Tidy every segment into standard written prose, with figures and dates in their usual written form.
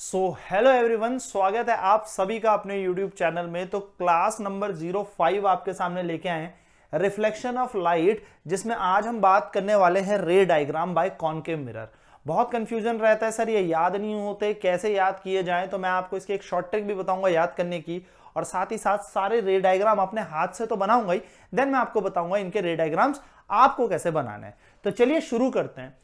Hello everyone, स्वागत है आप सभी का अपने YouTube चैनल में। तो क्लास नंबर 05 आपके सामने लेके आए हैं, रिफ्लेक्शन ऑफ लाइट, जिसमें आज हम बात करने वाले हैं ray diagram by concave mirror. बहुत कंफ्यूजन रहता है सर, ये याद नहीं होते, कैसे याद किए जाएं। तो मैं आपको इसकी एक शॉर्ट ट्रिक भी बताऊंगा याद करने की, और साथ ही साथ सारे रे डायग्राम अपने हाथ से तो बनाऊंगा ही, देन मैं आपको बताऊंगा इनके रे डायग्राम्स आपको कैसे बनाने हैं। तो चलिए शुरू करते हैं।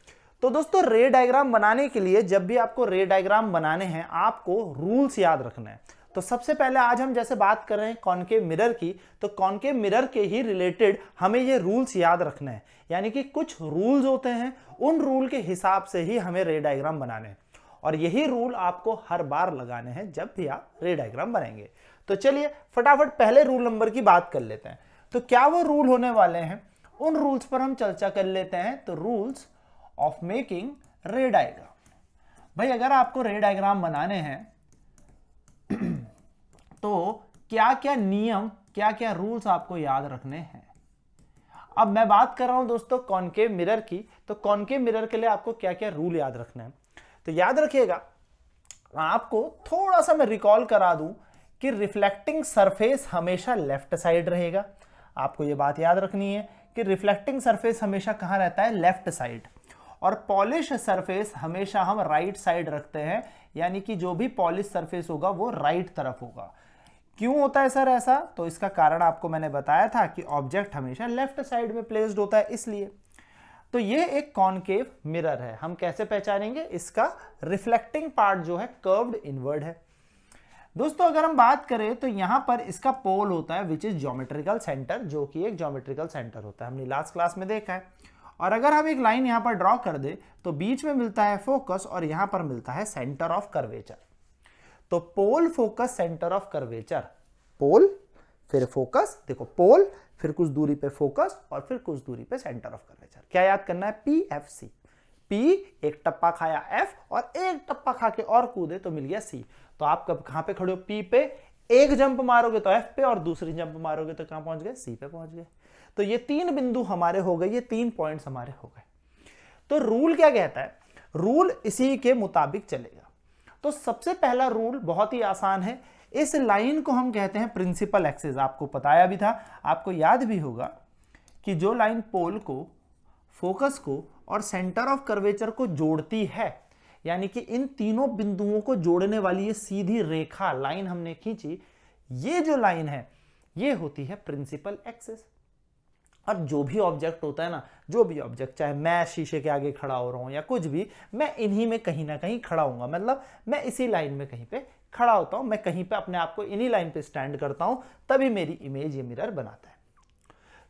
तो दोस्तों, रे डायग्राम बनाने के लिए जब भी आपको रे डायग्राम बनाने हैं, आपको रूल्स याद रखना है। तो सबसे पहले आज हम जैसे बात कर रहे हैं कॉनकेव मिरर की, तो कॉनकेव मिरर के ही रिलेटेड हमें ये रूल्स याद रखना है। यानी कि कुछ रूल्स होते हैं, उन रूल के हिसाब से ही हमें रे डायग्राम बनाने हैं, और यही रूल आपको हर बार लगाने हैं जब भी आप रे डायग्राम बनाएंगे। तो चलिए फटाफट पहले रूल नंबर की बात कर लेते हैं। तो क्या वो रूल होने वाले हैं, उन रूल्स पर हम चर्चा कर लेते हैं। तो रूल्स ऑफ मेकिंग रे डायग्राम। भाई, अगर आपको रे डायग्राम बनाने हैं तो क्या क्या नियम, क्या क्या रूल्स आपको याद रखने हैं। अब मैं बात कर रहा हूं दोस्तों कॉनकेव मिरर की, तो कॉनकेव मिरर के लिए आपको क्या क्या रूल याद रखना है। तो याद रखिएगा, आपको थोड़ा सा मैं रिकॉल करा दूं कि रिफ्लेक्टिंग सरफेस हमेशा लेफ्ट साइड रहेगा। आपको यह बात याद रखनी है कि रिफ्लेक्टिंग सरफेस हमेशा कहां रहता है, लेफ्ट साइड। और पॉलिश सरफेस हमेशा हम राइट साइड रखते हैं, यानी कि जो भी पॉलिश सरफेस होगा वो राइट तरफ होगा। क्यों होता है सर ऐसा? तो इसका कारण आपको मैंने बताया था कि ऑब्जेक्ट हमेशा लेफ्ट साइड में प्लेस्ड होता है, इसलिए। तो ये एक कॉनकेव मिरर है। हम कैसे पहचानेंगे? इसका रिफ्लेक्टिंग पार्ट जो है कर्व्ड इनवर्ड है। दोस्तों, अगर हम बात करें तो यहां पर इसका पोल होता है विच इज ज्योमेट्रिकल सेंटर, जो कि एक ज्योमेट्रिकल सेंटर होता है, हमने लास्ट क्लास में देखा है। और अगर हम एक लाइन यहां पर ड्रॉ कर दे तो बीच में मिलता है फोकस और यहां पर मिलता है सेंटर ऑफ कर्वेचर। तो पोल, फोकस, सेंटर ऑफ कर्वेचर। पोल फिर फोकस, देखो पोल फिर कुछ दूरी पे फोकस और फिर कुछ दूरी पे सेंटर ऑफ कर्वेचर। क्या याद करना है? PFC। P एक टप्पा खाया F और एक टप्पा खा के और कूदे तो मिल गया C। तो आप कब कहां पे खड़े हो? P पे। एक जंप मारोगे तो F पे और दूसरी जंप मारोगे तो कहां पहुंच गए? C पे पहुंच गए। तो ये तीन बिंदु हमारे हो गए, ये 3 पॉइंट्स हमारे हो गए। तो रूल क्या कहता है? रूल इसी के मुताबिक चलेगा। तो सबसे पहला रूल बहुत ही आसान है। इस लाइन को हम कहते हैं प्रिंसिपल एक्सिस। आपको बताया भी था, आपको याद भी होगा कि जो लाइन पोल को, फोकस को और सेंटर ऑफ कर्वेचर को जोड़ती है, यानी कि इन तीनों बिंदुओं को जोड़ने वाली ये सीधी रेखा लाइन हमने खींची, ये जो लाइन है ये होती है प्रिंसिपल एक्सिस। और जो भी ऑब्जेक्ट होता है ना, जो भी ऑब्जेक्ट, चाहे मैं शीशे के आगे खड़ा हो रहा हूं या कुछ भी, मैं इन्हीं में कहीं ना कहीं खड़ा हूंगा। मतलब मैं इसी लाइन में कहीं पे खड़ा होता हूं, मैं कहीं पे अपने आप को इन्हीं लाइन पे स्टैंड करता हूं, तभी मेरी इमेज ये मिरर बनाता है।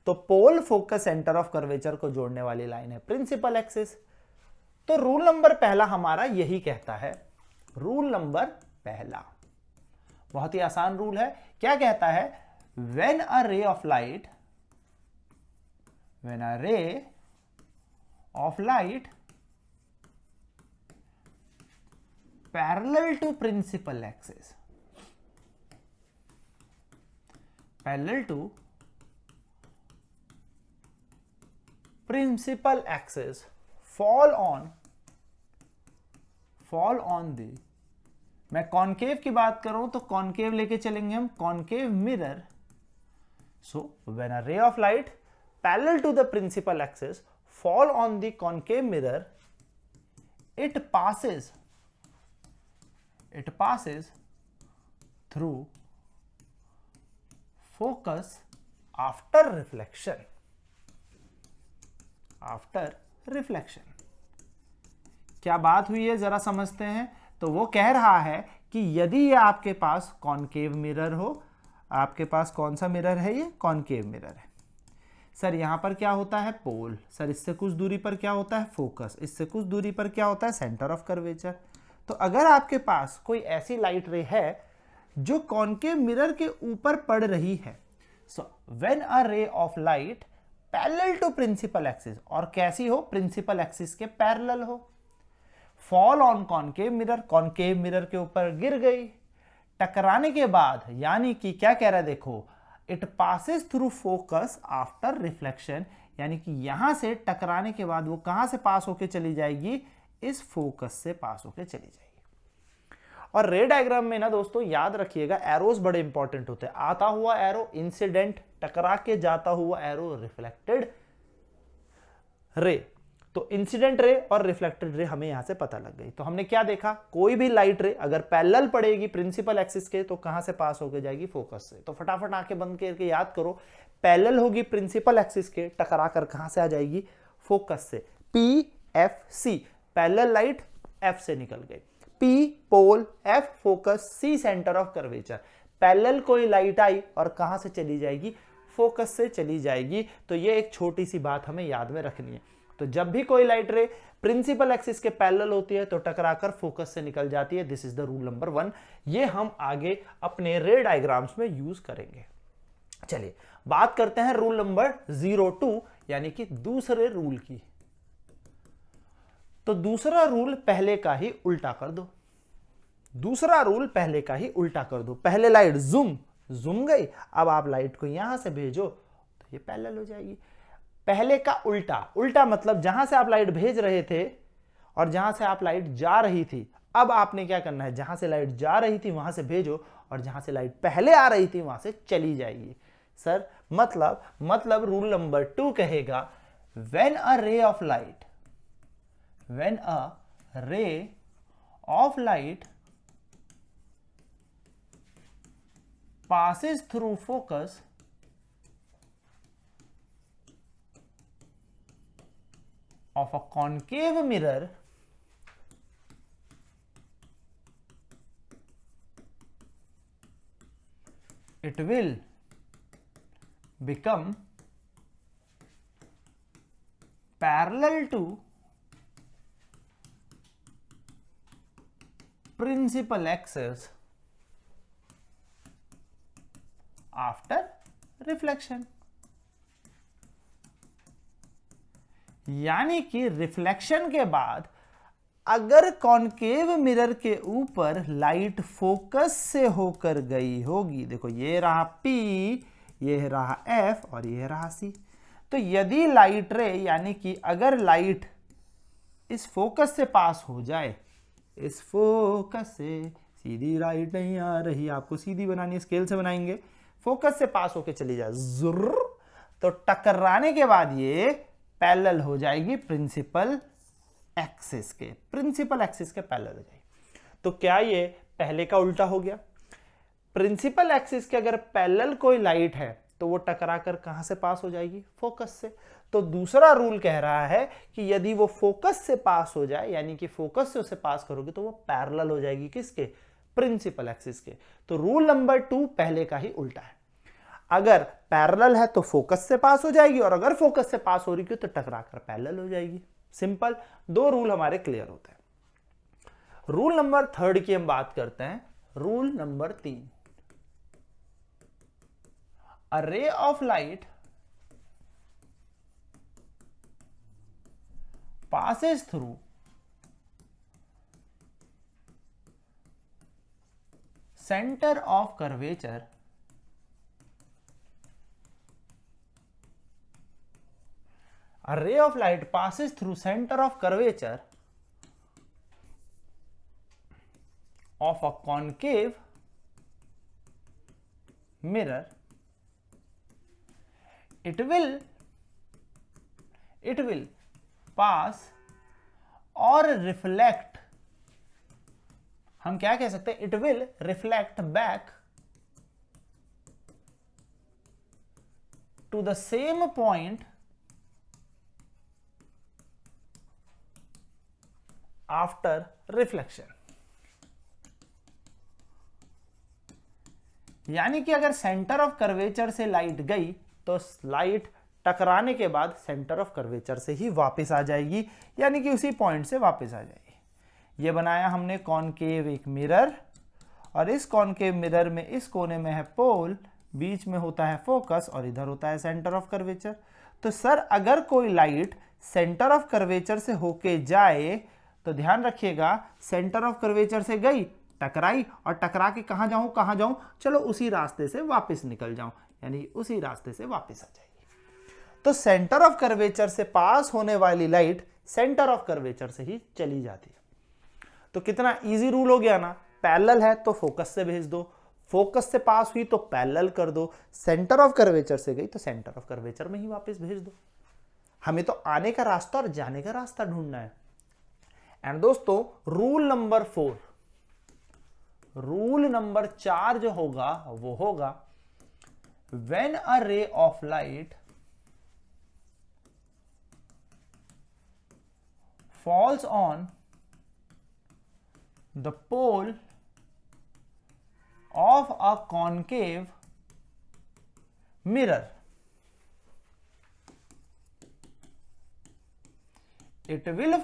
तो पोल, फोकस, सेंटर ऑफ कर्वेचर को जोड़ने वाली लाइन है प्रिंसिपल एक्सिस। तो रूल नंबर पहला हमारा यही कहता है। रूल नंबर पहला बहुत ही आसान रूल है। क्या कहता है? When a ray of light, when a ray of light parallel to principal axis fall on the, मैं कॉनकेव की बात करूं तो कॉनकेव लेके चलेंगे हम, concave mirror. So when a ray of light parallel to the principal axis fall on the concave mirror, it passes through focus after reflection. क्या बात हुई है जरा समझते हैं। तो वो कह रहा है कि यदि ये आपके पास कॉनकेव मिरर हो, आपके पास कौन सा मिरर है? ये कॉनकेव मिरर है। सर यहां पर क्या होता है? पोल। सर इससे कुछ दूरी पर क्या होता है? फोकस। इससे कुछ दूरी पर क्या होता है? Centre of curvature. तो अगर आपके पास कोई ऐसी लाइट रे है जो कॉनकेव मिरर के ऊपर पड़ रही है, सो when a ray of light parallel to principal axis, और कैसी हो? प्रिंसिपल एक्सिस के पैरेलल हो, fall on concave mirror, concave mirror के ऊपर गिर गई, टकराने के बाद, यानी कि क्या कह रहा है देखो, it passes through focus after reflection, यानी कि यहां से टकराने के बाद वो कहां से पास होके चली जाएगी? इस फोकस से पास होके चली जाएगी। और रे डायग्राम में ना दोस्तों याद रखिएगा एरोस बड़े इंपॉर्टेंट होते हैं। आता हुआ एरो इंसिडेंट, टकरा के जाता हुआ एरो रिफ्लेक्टेड रे। तो इंसिडेंट रे और रिफ्लेक्टेड रे हमें यहां से पता लग गई। तो हमने क्या देखा, कोई भी लाइट रे अगर पैरेलल पड़ेगी प्रिंसिपल एक्सिस के तो कहां से पास होकर जाएगी, फोकस से। तो फटाफट आंखें बंद करके याद करो, पैरेलल होगी प्रिंसिपल एक्सिस के, टकरा कर कहां से आ जाएगी, फोकस से। P F C, parallel light F से निकल गई, P pole, F focus, C centre of curvature. Parallel कोई लाइट आई और कहां से चली जाएगी, फोकस से चली जाएगी। तो ये एक छोटी सी बात हमें याद में रखनी है। तो जब भी कोई लाइट रे प्रिंसिपल एक्सिस के पैरेलल होती है तो टकराकर फोकस से निकल जाती है। This is the rule number 1। ये हम आगे अपने रे डायग्राम्स में यूज करेंगे। चलिए बात करते हैं रूल नंबर 02 यानी कि दूसरे रूल की। तो दूसरा रूल पहले का ही उल्टा कर दो। दूसरा रूल पहले का ही उल्टा कर दो। पहले लाइट जूम गई, अब आप लाइट को यहां से भेजो तो ये पैरेलल हो जाएगी। पहले का उल्टा, उल्टा मतलब जहां से आप लाइट भेज रहे थे और जहां से आप लाइट जा रही थी, अब आपने क्या करना है, जहां से लाइट जा रही थी वहां से भेजो और जहां से लाइट पहले आ रही थी वहां से चली जाएगी। सर मतलब रूल नंबर 2 कहेगा when a ray of light passes through focus of a concave mirror, it will become parallel to principal axis after reflection. यानी कि रिफ्लेक्शन के बाद अगर कॉनकेव मिरर के ऊपर लाइट फोकस से होकर गई होगी, देखो ये रहा P, ये रहा F और ये रहा C। तो यदि लाइट रे यानी कि अगर लाइट इस फोकस से पास हो जाए, इस फोकस से सीधी लाइट नहीं आ रही, आपको सीधी बनानी है, स्केल से बनाएंगे, फोकस से पास होके चली जाए जुर्र, तो टकराने के बाद ये पैरेलल हो जाएगी प्रिंसिपल एक्सिस के, पैरेलल हो जाएगी। तो क्या ये पहले का उल्टा हो गया? प्रिंसिपल एक्सिस के अगर पैरेलल कोई लाइट है तो वो टकरा कर कहां से पास हो जाएगी, फोकस से। तो दूसरा रूल कह रहा है कि यदि वो फोकस से पास हो जाए, यानी कि फोकस से उसे पास करोगे तो वो पैरेलल हो जाएगी किसके, प्रिंसिपल एक्सिस के। तो रूल नंबर 2 पहले का ही उल्टा है। अगर पैरेलल है तो फोकस से पास हो जाएगी और अगर फोकस से पास हो रही है तो टकराकर पैरेलल हो जाएगी। सिंपल, 2 रूल हमारे क्लियर होते हैं। रूल नंबर 3 की हम बात करते हैं। Rule number 3, a ray of light passes through center of curvature a ray of light passes through center of curvature of a concave mirror, it will pass और reflect, हम क्या कह सकते हैं, it will reflect back to the same point after reflection. यानी कि अगर centre of curvature से लाइट गई तो लाइट टकराने के बाद सेंटर ऑफ कर्वेचर से ही वापस आ जाएगी, यानी कि उसी पॉइंट से वापस आ जाएगी। ये बनाया हमने कॉनकेव एक मिरर, और इस कॉनकेव मिरर में इस कोने में है पोल, बीच में होता है फोकस और इधर होता है सेंटर ऑफ कर्वेचर। तो सर अगर कोई लाइट सेंटर ऑफ कर्वेचर से होके जाए तो ध्यान रखिएगा, सेंटर ऑफ कर्वेचर से गई, टकराई और टकरा के कहां जाऊं, चलो उसी रास्ते से वापस निकल जाऊं, यानी उसी रास्ते से वापस आ जाएगी। तो सेंटर ऑफ कर्वेचर से पास होने वाली लाइट सेंटर ऑफ कर्वेचर से ही चली जाती है। तो कितना इजी रूल हो गया ना, पैरेलल है तो फोकस से भेज दो, फोकस से पास हुई तो पैरेलल कर दो, सेंटर ऑफ कर्वेचर से गई तो सेंटर ऑफ कर्वेचर में ही वापस भेज दो। हमें तो आने का रास्ता और जाने का रास्ता ढूंढना है। एंड दोस्तों रूल नंबर 4, रूल नंबर 4 जो होगा वो होगा when a ray of light falls on the pole of a concave mirror, it will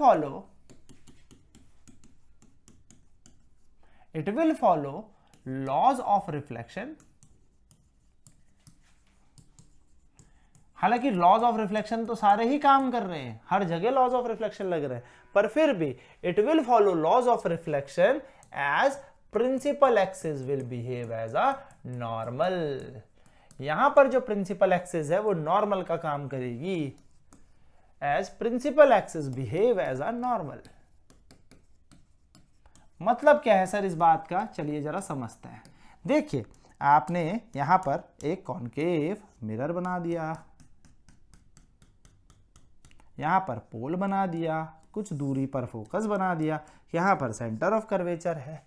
follow laws of reflection। हालांकि लॉज ऑफ रिफ्लेक्शन तो सारे ही काम कर रहे हैं, हर जगह लॉज ऑफ रिफ्लेक्शन लग रहे हैं, पर फिर भी it will follow laws of reflection as principal axis will behave as a normal. यहां पर जो प्रिंसिपल एक्सिस है वो नॉर्मल का काम करेगी, as principal axis behave as a normal. मतलब क्या है सर इस बात का, चलिए जरा समझते हैं। देखिए आपने यहां पर एक कॉनकेव मिरर बना दिया, यहां पर पोल बना दिया, कुछ दूरी पर फोकस बना दिया, यहां पर सेंटर ऑफ कर्वेचर है।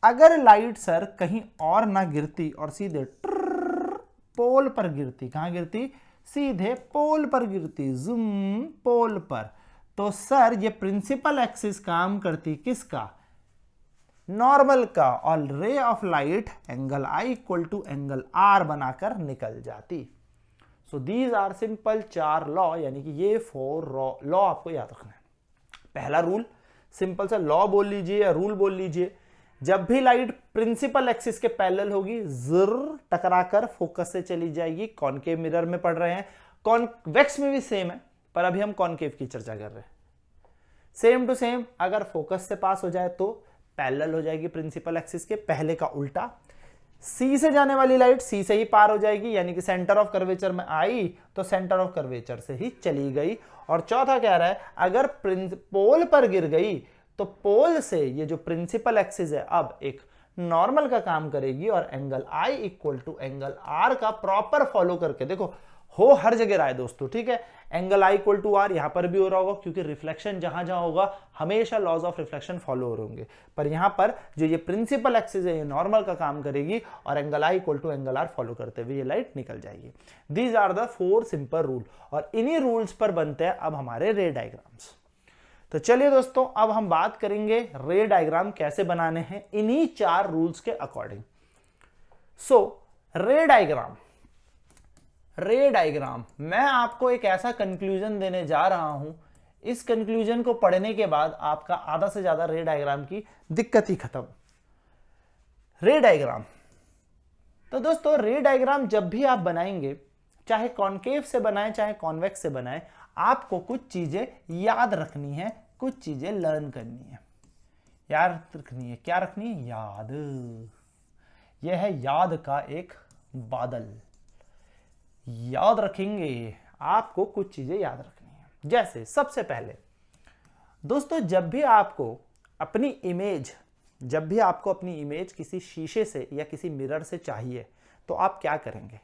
अगर लाइट सर कहीं और ना गिरती और सीधे पोल पर गिरती, कहां गिरती, सीधे पोल पर गिरती, जूम पोल पर, तो सर ये प्रिंसिपल एक्सिस काम करती किसका, नॉर्मल का, और ray of light angle I equal to angle R बनाकर निकल जाती। So these are simple 4 law, यानी कि ये 4 लॉ आपको याद रखना है। पहला रूल सिंपल सा लॉ बोल लीजिए या रूल बोल लीजिए, जब भी लाइट प्रिंसिपल एक्सिस के पैरेलल होगी जरूर टकराकर फोकस से चली जाएगी। कॉनकेव मिरर में पढ़ रहे हैं, कॉन्वेक्स में भी सेम है, पर अभी हम कॉनकेव की चर्चा कर रहे हैं। सेम टू सेम, अगर फोकस से पास हो जाए तो पैरेलल हो जाएगी प्रिंसिपल एक्सिस के, पहले का उल्टा। सी से जाने वाली लाइट सी से ही पार हो जाएगी, यानी कि सेंटर ऑफ कर्वेचर में आई तो सेंटर ऑफ कर्वेचर से ही चली गई। और चौथा कह रहा है अगर पोल पर गिर गई तो पोल से ये जो प्रिंसिपल एक्सिस है अब एक नॉर्मल का काम करेगी और angle I equal to angle R का प्रॉपर फॉलो करके, देखो हो हर जगह रहा है दोस्तों, ठीक है, angle I equal to R यहां पर भी हो रहा होगा, क्योंकि रिफ्लेक्शन जहां जहां होगा हमेशा लॉज ऑफ रिफ्लेक्शन फॉलो हो रहे होंगे, पर यहां पर जो ये प्रिंसिपल एक्सिस है ये नॉर्मल का काम करेगी और angle I equal to angle R follow करते हुए ये लाइट निकल जाएगी। These are the 4 simple rule, और इन्हीं रूल्स पर बनते हैं अब हमारे रे डायग्राम्स। तो चलिए दोस्तों अब हम बात करेंगे रे डायग्राम कैसे बनाने हैं इन्हीं 4 रूल्स के अकॉर्डिंग। सो रे डायग्राम मैं आपको एक ऐसा कंक्लूजन देने जा रहा हूं, इस कंक्लूजन को पढ़ने के बाद आपका आधा से ज्यादा रे डायग्राम की दिक्कत ही खत्म। रे डायग्राम, तो दोस्तों रे डायग्राम जब भी आप बनाएंगे, चाहे कॉनकेव से बनाएं चाहे कॉन्वेक्स से बनाएं, आपको कुछ चीजें याद रखनी है, कुछ चीजें लर्न करनी है। याद रखनी है, क्या रखनी है, याद। यह है याद का एक बादल, याद रखेंगे, आपको कुछ चीजें याद रखनी है। जैसे सबसे पहले दोस्तों जब भी आपको अपनी इमेज किसी शीशे से या किसी मिरर से चाहिए तो आप क्या करेंगे,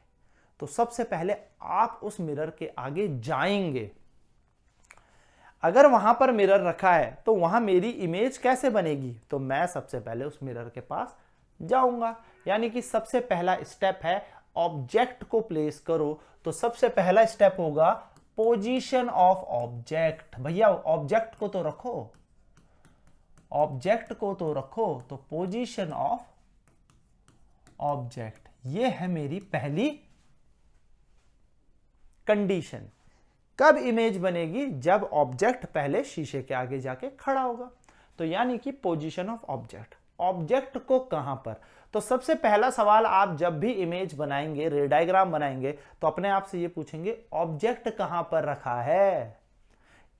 तो सबसे पहले आप उस मिरर के आगे जाएंगे। अगर वहां पर मिरर रखा है तो वहां मेरी इमेज कैसे बनेगी, तो मैं सबसे पहले उस मिरर के पास जाऊंगा, यानी कि सबसे पहला स्टेप है ऑब्जेक्ट को प्लेस करो। तो सबसे पहला स्टेप होगा पोजीशन ऑफ ऑब्जेक्ट। भैया ऑब्जेक्ट को तो रखो, तो पोजीशन ऑफ ऑब्जेक्ट, ये है मेरी पहली कंडीशन। कब इमेज बनेगी, जब ऑब्जेक्ट पहले शीशे के आगे जाके खड़ा होगा, तो यानी कि पोजीशन ऑफ ऑब्जेक्ट। ऑब्जेक्ट को कहां पर, तो सबसे पहला सवाल आप जब भी इमेज बनाएंगे, रे डायग्राम बनाएंगे, तो अपने आप से ये पूछेंगे ऑब्जेक्ट कहां पर रखा है।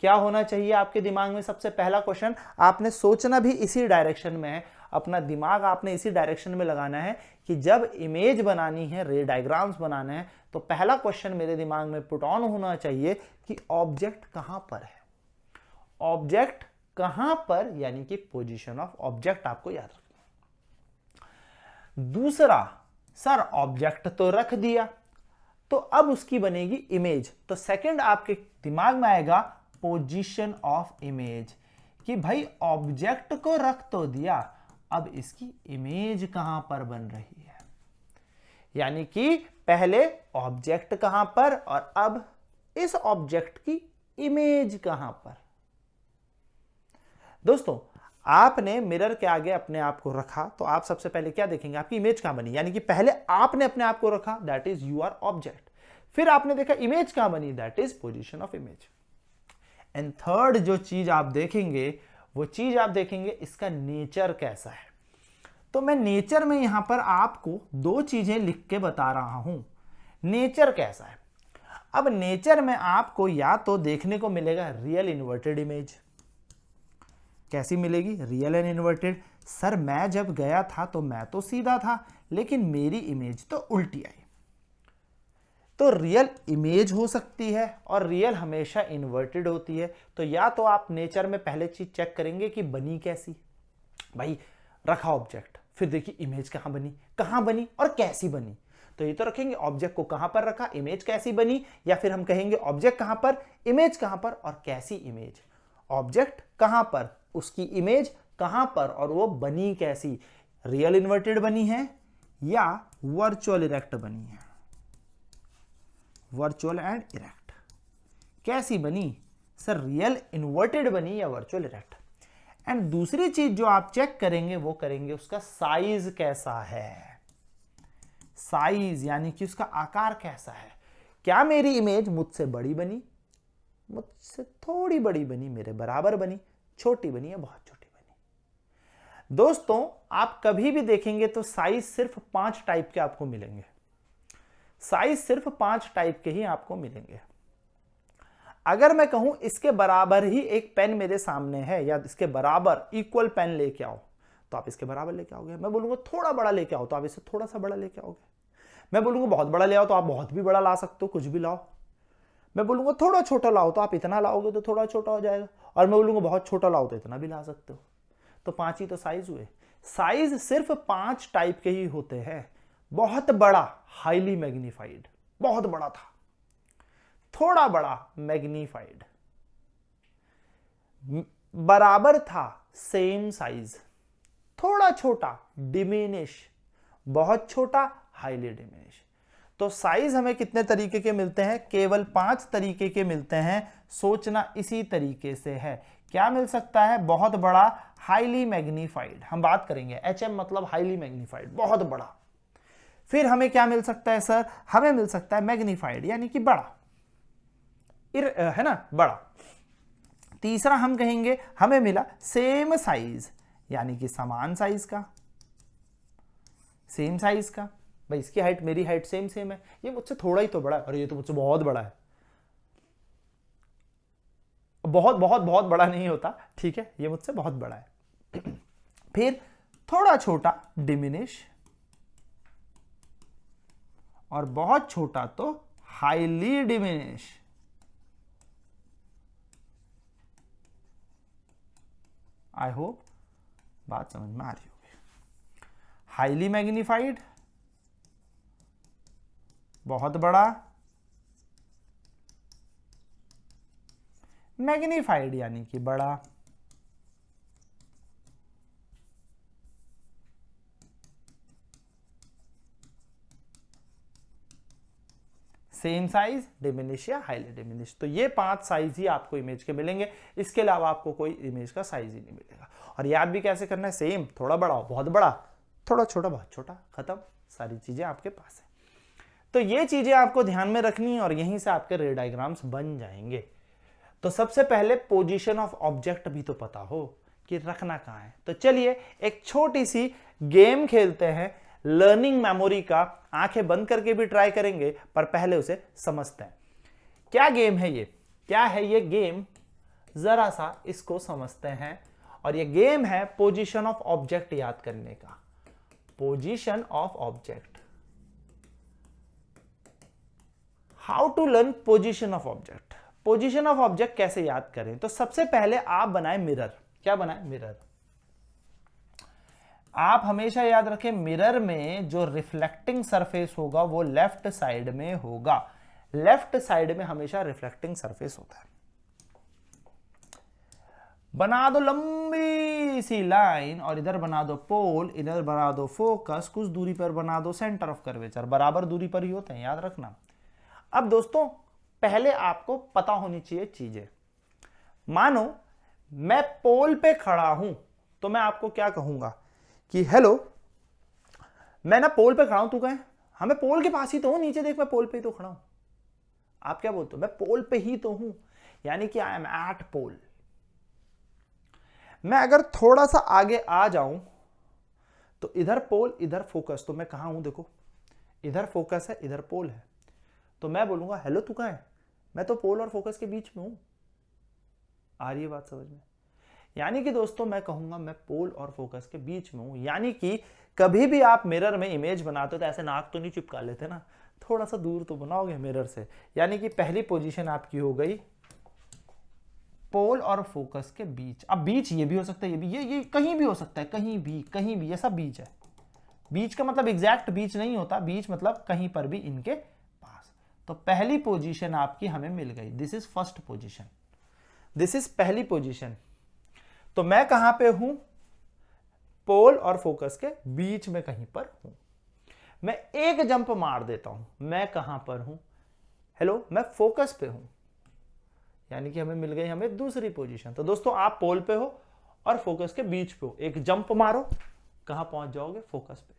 क्या होना चाहिए आपके दिमाग में, सबसे पहला क्वेश्चन आपने सोचना भी इसी डायरेक्शन में है, अपना दिमाग आपने इसी डायरेक्शन में लगाना है कि जब इमेज बनानी है, रे डायग्राम्स बनाने हैं, तो पहला क्वेश्चन मेरे दिमाग में पुट ऑन होना चाहिए कि ऑब्जेक्ट कहां पर है। ऑब्जेक्ट कहां पर, यानी कि पोजीशन ऑफ ऑब्जेक्ट आपको याद रखना। दूसरा, सर ऑब्जेक्ट तो रख दिया तो अब उसकी बनेगी इमेज। तो सेकंड आपके दिमाग में आएगा पोजीशन ऑफ इमेज, कि भाई ऑब्जेक्ट को रख तो दिया, अब इसकी इमेज कहां पर बन रही है। यानी कि पहले ऑब्जेक्ट कहां पर और अब इस ऑब्जेक्ट की इमेज कहां पर। दोस्तों, आपने मिरर के आगे अपने आप को रखा तो आप सबसे पहले क्या देखेंगे, आपकी इमेज कहां बनी। यानी कि पहले आपने अपने आप को रखा, that is you are object. फिर आपने देखा इमेज कहां बनी, that is position of image. And third जो चीज आप देखेंगे, वो चीज आप देखेंगे इसका नेचर कैसा है। तो मैं नेचर में यहां पर आपको दो चीजें लिख के बता रहा हूं। नेचर कैसा है, अब नेचर में आपको या तो देखने को मिलेगा रियल इन्वर्टेड इमेज। कैसी मिलेगी, रियल एंड इन्वर्टेड। सर मैं जब गया था तो मैं तो सीधा था, लेकिन मेरी इमेज तो उल्टी आई। तो रियल इमेज हो सकती है और रियल हमेशा इन्वर्टेड होती है। तो या तो आप नेचर में पहले चीज चेक करेंगे कि बनी कैसी, भाई रखा ऑब्जेक्ट, फिर देखिए इमेज कहां बनी और कैसी बनी। तो ये तो रखेंगे ऑब्जेक्ट को कहां पर रखा, इमेज कैसी बनी, या फिर हम कहेंगे ऑब्जेक्ट कहां पर, इमेज कहां पर और कैसी इमेज। ऑब्जेक्ट कहां पर, उसकी इमेज कहां पर और वो बनी कैसी, रियल इन्वर्टेड बनी है या वर्चुअल इरेक्ट बनी है। वर्चुअल एंड इरेक्ट कैसी बनी, सर रियल इन्वर्टेड बनी या वर्चुअल इरेक्ट। एंड दूसरी चीज जो आप चेक करेंगे वो करेंगे उसका साइज कैसा है। साइज यानी कि उसका आकार कैसा है। क्या मेरी इमेज मुझसे बड़ी बनी, मुझसे थोड़ी बड़ी बनी, मेरे बराबर बनी, छोटी बनी या बहुत छोटी बनी। दोस्तों, आप कभी भी देखेंगे तो साइज सिर्फ 5 टाइप के आपको मिलेंगे। साइज सिर्फ 5 टाइप के ही आपको मिलेंगे। अगर मैं कहूं इसके बराबर ही एक पेन मेरे सामने है या इसके बराबर इक्वल पेन लेके आओ, तो आप इसके बराबर लेके आओगे। मैं बोलूंगा थोड़ा बड़ा लेके आओ तो आप इससे थोड़ा सा बड़ा लेके आओगे। मैं बोलूंगा बहुत बड़ा ले आओ तो आप बहुत भी बड़ा ला सकते हो, कुछ भी लाओ। मैं बोलूंगा थोड़ा छोटा लाओ तो आप इतना लाओगे तो थोड़ा छोटा हो जाएगा, और मैं बोलूंगा बहुत छोटा लाओ तो इतना भी ला सकते हो। तो 5 ही तो साइज हुए। साइज सिर्फ 5 टाइप के ही होते हैं। बहुत बड़ा हाईली मैग्नीफाइड, बहुत बड़ा था। थोड़ा बड़ा मैग्नीफाइड, बराबर था सेम साइज। थोड़ा छोटा डिमिनिश, बहुत छोटा हाईली डिमिनिश। तो साइज हमें कितने तरीके के मिलते हैं, केवल 5 तरीके के मिलते हैं। सोचना इसी तरीके से है। क्या मिल सकता है, बहुत बड़ा हाईली मैग्नीफाइड, हम बात करेंगे HM मतलब हाईली मैग्नीफाइड, बहुत बड़ा। फिर हमें क्या मिल सकता है सर, हमें मिल सकता है मैग्नीफाइड यानी कि बड़ा, है ना, बड़ा। तीसरा हम कहेंगे हमें मिला सेम साइज यानी कि समान साइज का, सेम साइज का। भाई इसकी हाइट मेरी हाइट सेम है, ये मुझसे थोड़ा ही तो बड़ा है, और ये तो मुझसे बहुत बड़ा है। बहुत बहुत बहुत बड़ा नहीं होता, ठीक है, ये मुझसे बहुत बड़ा है। फिर थोड़ा छोटा डिमिनिश, और बहुत छोटा तो हाईली डिमिनिश। आई होप बात समझ में आ रही होगी। हाईली मैग्नीफाइड बहुत बड़ा, मैग्नीफाइड यानी कि बड़ा। सेम साइज, डिमिनिश या हाईली डिमिनिश। तो ये 5 साइज ही आपको इमेज के मिलेंगे, इसके अलावा आपको कोई इमेज का साइज ही नहीं मिलेगा। और याद भी कैसे करना है, सेम, थोड़ा बड़ा बहुत बड़ा, थोड़ा छोटा बहुत छोटा, खत्म, सारी चीजें आपके पास है। तो ये चीजें आपको ध्यान में रखनी है और यहीं से आपके रे डायग्राम्स बन जाएंगे। तो सबसे पहले पोजीशन ऑफ ऑब्जेक्ट भी तो पता हो कि रखना कहां है। तो चलिए एक छोटी सी गेम खेलते हैं, लर्निंग मेमोरी का। आंखें बंद करके भी ट्राई करेंगे, पर पहले उसे समझते हैं। क्या गेम है ये, क्या है ये गेम, जरा सा इसको समझते हैं। और ये गेम है पोजीशन ऑफ ऑब्जेक्ट याद करने का। Position of object, how to learn position of object. Position of object कैसे याद करें, तो सबसे पहले आप बनाए मिरर। क्या बनाए, मिरर। आप हमेशा याद रखें मिरर में जो रिफ्लेक्टिंग सरफेस होगा वो लेफ्ट साइड में होगा। लेफ्ट साइड में हमेशा रिफ्लेक्टिंग सरफेस होता है। बना दो लंबी सी लाइन और इधर बना दो पोल, इधर बना दो फोकस, कुछ दूरी पर बना दो सेंटर ऑफ कर्वेचर। बराबर दूरी पर ही होते हैं, याद रखना। अब दोस्तों पहले आपको पता होनी चाहिए चीजें। मानो मैं पोल पे खड़ा हूं तो मैं आपको क्या कहूंगा कि हेलो, मैं ना पोल पे खड़ा हूं, तू कहें हाँ मैं पोल के पास ही तो हूं, नीचे देख मैं पोल पे ही तो खड़ा हूं। आप क्या बोलते हो? मैं पोल पे ही तो हूं, यानी कि आई एम एट पोल। मैं अगर थोड़ा सा आगे आ जाऊं तो इधर पोल इधर फोकस, तो मैं कहां हूं? देखो इधर फोकस है इधर पोल है, तो मैं बोलूंगा हेलो तू कहां है? मैं तो पोल और फोकस के बीच में हूं। आ रही है बात समझ में? यानी कि दोस्तों मैं कहूंगा मैं पोल और फोकस के बीच में हूं। यानी कि कभी भी आप मिरर में इमेज बनाते हो तो ऐसे नाक तो नहीं चिपका लेते ना, थोड़ा सा दूर तो बनाओगे मिरर से। यानी कि पहली पोजीशन आपकी हो गई पोल और फोकस के बीच। अब बीच ये भी हो सकता है, ये भी, ये कहीं भी हो सकता है, कहीं भी, ये सब बीच है। बीच का मतलब एग्जैक्ट बीच नहीं होता, बीच मतलब कहीं पर भी इनके पास। तो पहली पोजीशन आपकी हमें मिल गई, this is first position, this is पहली पोजीशन। तो मैं कहां पे हूं? पोल और फोकस के बीच में कहीं पर हूं। मैं एक जंप मार देता हूं, मैं कहां पर हूं? हेलो, मैं फोकस पे हूं, यानी कि हमें मिल गई हमें दूसरी पोजीशन। तो दोस्तों आप पोल पे हो और फोकस के बीच पे हो, एक जंप मारो, कहां पहुंच जाओगे? फोकस पे।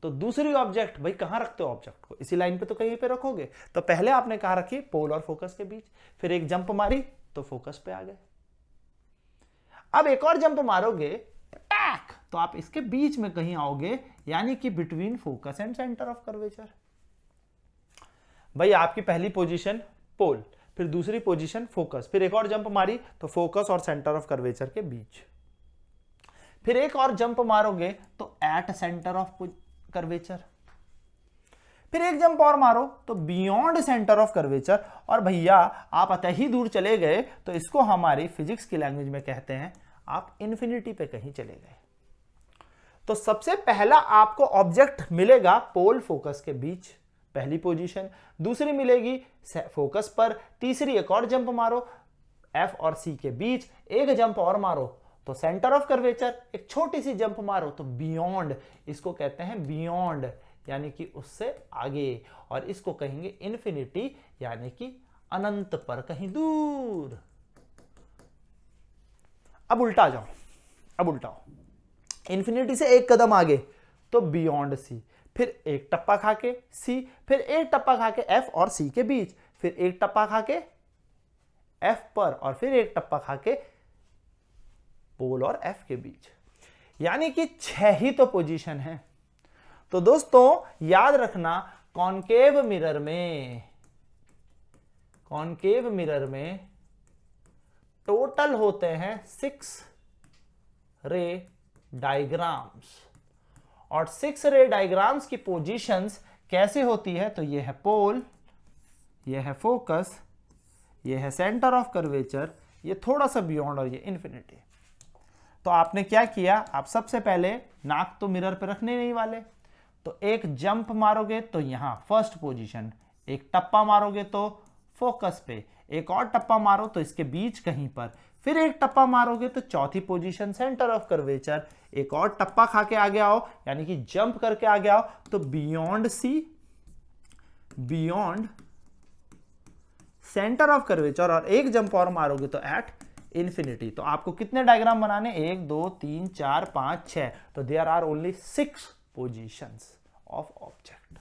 तो दूसरी ऑब्जेक्ट, भाई कहां रखते हो ऑब्जेक्ट को? इसी लाइन पे तो कहीं पे रखोगे। तो पहले आपने कहा रखी पोल और फोकस के बीच, फिर एक जंप मारी तो फोकस पे आ गए। अब एक और जंप मारोगे टैक, तो आप इसके बीच में कहीं आओगे, यानी कि between focus and centre of curvature. भाई आपकी पहली पोजीशन पोल, फिर दूसरी पोजीशन फोकस, फिर एक और जंप मारी तो फोकस और सेंटर ऑफ कर्वेचर के बीच, फिर एक और जंप मारोगे तो एट सेंटर ऑफ कर्वेचर, फिर एक जंप और मारो तो बियॉन्ड सेंटर ऑफ कर्वेचर। और भैया आप अतः ही दूर चले गए तो इसको हमारी फिजिक्स की लैंग्वेज में कहते हैं आप इन्फिनिटी पे कहीं चले गए। तो सबसे पहला आपको ऑब्जेक्ट मिलेगा पोल फोकस के बीच, पहली पोजीशन। दूसरी मिलेगी फोकस पर, तीसरी एक और जंप मारो एफ और सी के बीच, एक जंप और मारो तो सेंटर ऑफ कर्वेचर, एक छोटी सी जंप मारो तो बियॉन्ड, इसको कहते हैं बियॉन्ड, यानी कि उससे आगे, और इसको कहेंगे इन्फिनिटी, यानी कि अनंत पर कहीं दूर। अब उल्टा जाओ, अब उल्टाओ, इन्फिनिटी से एक कदम आगे तो बियॉन्ड सी, फिर एक टप्पा खा के सी, फिर एक टप्पा खा के एफ और सी के बीच, फिर एक टप्पा खा के एफ पर, और फिर एक टप्पा खा के पोल और एफ के बीच, यानी कि 6 ही तो पोजीशन है। तो दोस्तों याद रखना कॉनकेव मिरर में टोटल होते हैं 6 रे डायग्राम्स, और 6 रे डायग्राम्स की पोजीशंस कैसे होती है? तो ये है पोल, ये है फोकस, ये है सेंटर ऑफ कर्वेचर, ये थोड़ा सा बियॉन्ड, और ये इन्फिनिटी। तो आपने क्या किया? आप सबसे पहले नाक तो मिरर पे रखने नहीं वाले, तो एक जंप मारोगे तो यहां फर्स्ट पोजीशन, एक टप्पा मारोगे तो फोकस पे, एक और टप्पा मारो तो इसके बीच कहीं पर, फिर एक टप्पा मारोगे तो चौथी पोजीशन सेंटर ऑफ कर्वेचर, एक और टप्पा खा के आगे आओ, यानी कि जंप करके आगे आओ तो beyond C, beyond centre of curvature, और एक जंप और मारोगे तो एट इन्फिनिटी। तो आपको कितने डायग्राम बनाने? 1 2 3 4 5 6। तो there are only 6 positions of object,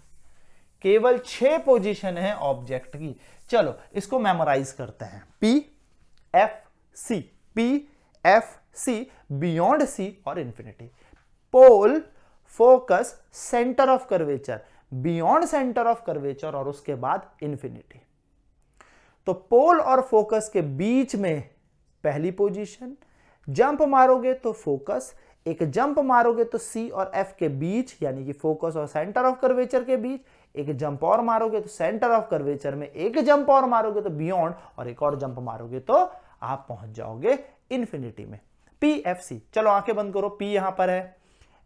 केवल 6 पोजीशन है ऑब्जेक्ट की। चलो इसको मेमोराइज करते हैं, P F C, P F C, beyond C और infinity, pole focus centre of curvature, beyond centre of curvature, और उसके बाद इन्फिनिटी। तो पोल और फोकस के बीच में पहली पोजीशन, जंप मारोगे तो फोकस, एक जंप मारोगे तो सी और एफ के बीच, यानी कि फोकस और सेंटर ऑफ कर्वेचर के बीच, एक जंप और मारोगे तो सेंटर ऑफ कर्वेचर में, एक जंप और मारोगे तो बियॉन्ड, और एक और जंप मारोगे तो आप पहुंच जाओगे इन्फिनिटी में। P F C. चलो आंखें बंद करो, पी यहां पर है,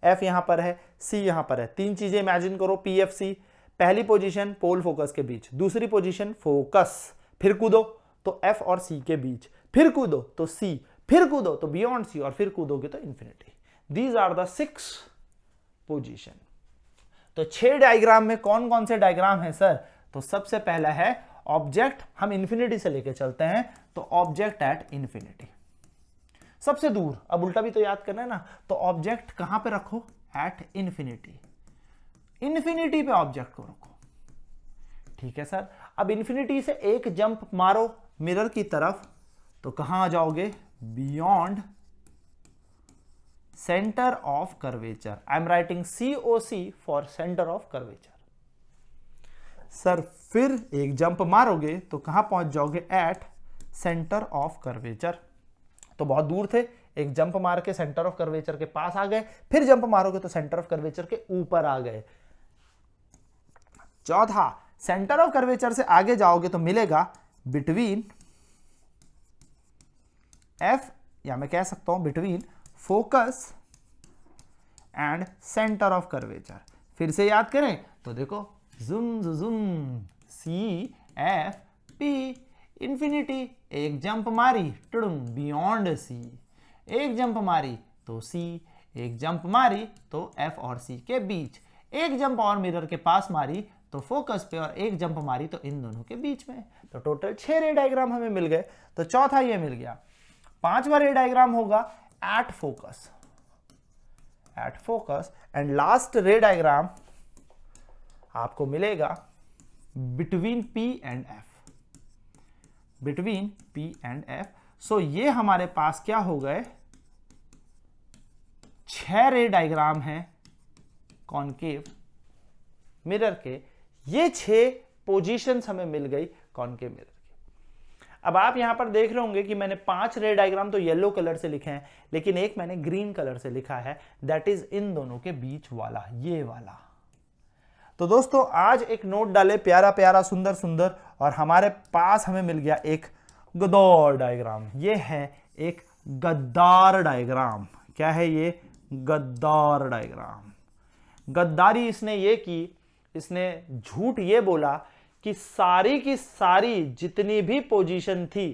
एफ यहां पर है, सी यहां पर है। तीन चीजें इमेजिन करो, पी एफ सी। पहली पोजीशन पोल फोकस के बीच, दूसरी पोजीशन फोकस, फिर कूदो तो एफ और सी के बीच, फिर कूदो तो सी, फिर कूदो तो बियॉन्ड सी, और फिर कूदोगे तो infinity. These are the 6 position. तो 6 डायग्राम में कौन कौन से डायग्राम है सर? तो सबसे पहला है ऑब्जेक्ट, हम इंफिनिटी से लेके चलते हैं, तो ऑब्जेक्ट एट इंफिनिटी, सबसे दूर। अब उल्टा भी तो याद करना है ना, तो ऑब्जेक्ट कहां पे रखो? एट इंफिनिटी, इंफिनिटी पे ऑब्जेक्ट को रखो। ठीक है सर। अब इंफिनिटी से एक जंप मारो मिरर की तरफ, तो कहां आ जाओगे? Beyond centre of curvature. I am writing COC for centre of curvature. Sir फिर एक जंप मारोगे तो कहां पहुंच जाओगे? At centre of curvature. तो बहुत दूर थे, एक जंप मार के सेंटर ऑफ कर्वेचर के पास आ गए, फिर जंप मारोगे तो सेंटर ऑफ कर्वेचर के ऊपर आ गए। चौथा, सेंटर ऑफ कर्वेचर से आगे जाओगे तो मिलेगा बिटवीन एफ, या मैं कह सकता हूं between focus and centre of curvature. फिर से याद करें तो देखो, जुम जुम, सी एफ पी, इंफिनिटी, एक जंप मारी टुडुम बियॉन्ड सी, एक जंप मारी तो सी, एक जंप मारी तो एफ और सी के बीच, एक जंप और मिरर के पास मारी तो फोकस पे, और एक जंप मारी तो इन दोनों के बीच में। तो टोटल 6 रे डायग्राम हमें मिल गए। तो चौथा ये मिल गया। पांचवा रे डायग्राम होगा at focus, at focus, and last ray diagram आपको मिलेगा between P and F, between P and F. So ये हमारे पास क्या हो गए? 6 रे डायग्राम हैं कॉनकेव मिरर के। ये 6 पोजीशंस हमें मिल गई कॉनकेव मिरर की। अब आप यहां पर देख रहे होंगे कि मैंने 5 रे डायग्राम तो येलो कलर से लिखे हैं, लेकिन एक मैंने ग्रीन कलर से लिखा है, दैट इज इन दोनों के बीच वाला, ये वाला। तो दोस्तों आज एक नोट डाले, प्यारा प्यारा सुंदर सुंदर, और हमारे पास हमें मिल गया एक गद्दार डायग्राम। ये है एक गद्दार डायग्राम। क्या है ये? गद्दार डायग्राम। गद्दारी इसने ये की, इसने झूठ ये बोला कि सारी की सारी जितनी भी पोजीशन थी,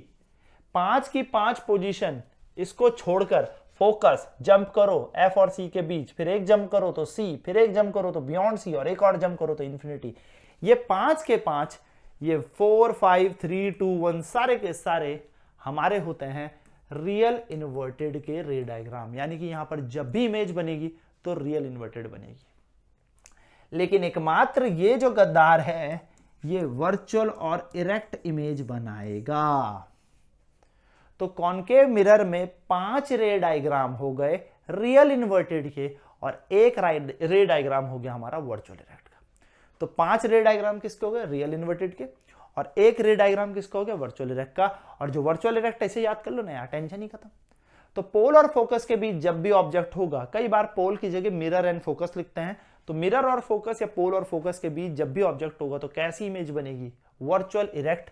5 की 5 पोजीशन, इसको छोड़कर फोकस, जंप करो एफ और सी के बीच, फिर एक जंप करो तो सी, फिर एक जंप करो तो बियॉन्ड सी, और एक और जंप करो तो इंफिनिटी। ये 5 के 5, ये 4 5 3 2 1 सारे के सारे हमारे होते हैं रियल इन्वर्टेड के रे डायग्राम। यानी कि यहां पर जब भी इमेज बनेगी तो रियल इन्वर्टेड बनेगी। लेकिन एकमात्र ये जो गद्दार है, ये वर्चुअल और इरेक्ट इमेज बनाएगा। तो कॉनकेव मिरर में 5 रे डायग्राम हो गए रियल इन्वर्टेड के, और एक रे डायग्राम हो गया हमारा वर्चुअल इरेक्ट का। तो 5 रे डायग्राम किसके हो गए? रियल इन्वर्टेड के, और एक रे डायग्राम किसका हो गया? वर्चुअल इरेक्ट का। और जो वर्चुअल इरेक्ट ऐसे याद कर लो ना यार, टेंशन ही खत्म। तो पोल और फोकस के बीच जब भी ऑब्जेक्ट होगा, कई बार पोल की जगह मिरर एंड फोकस लिखते हैं, तो मिरर और फोकस या पोल और फोकस के बीच जब भी ऑब्जेक्ट होगा तो कैसी इमेज बनेगी? वर्चुअल इरेक्ट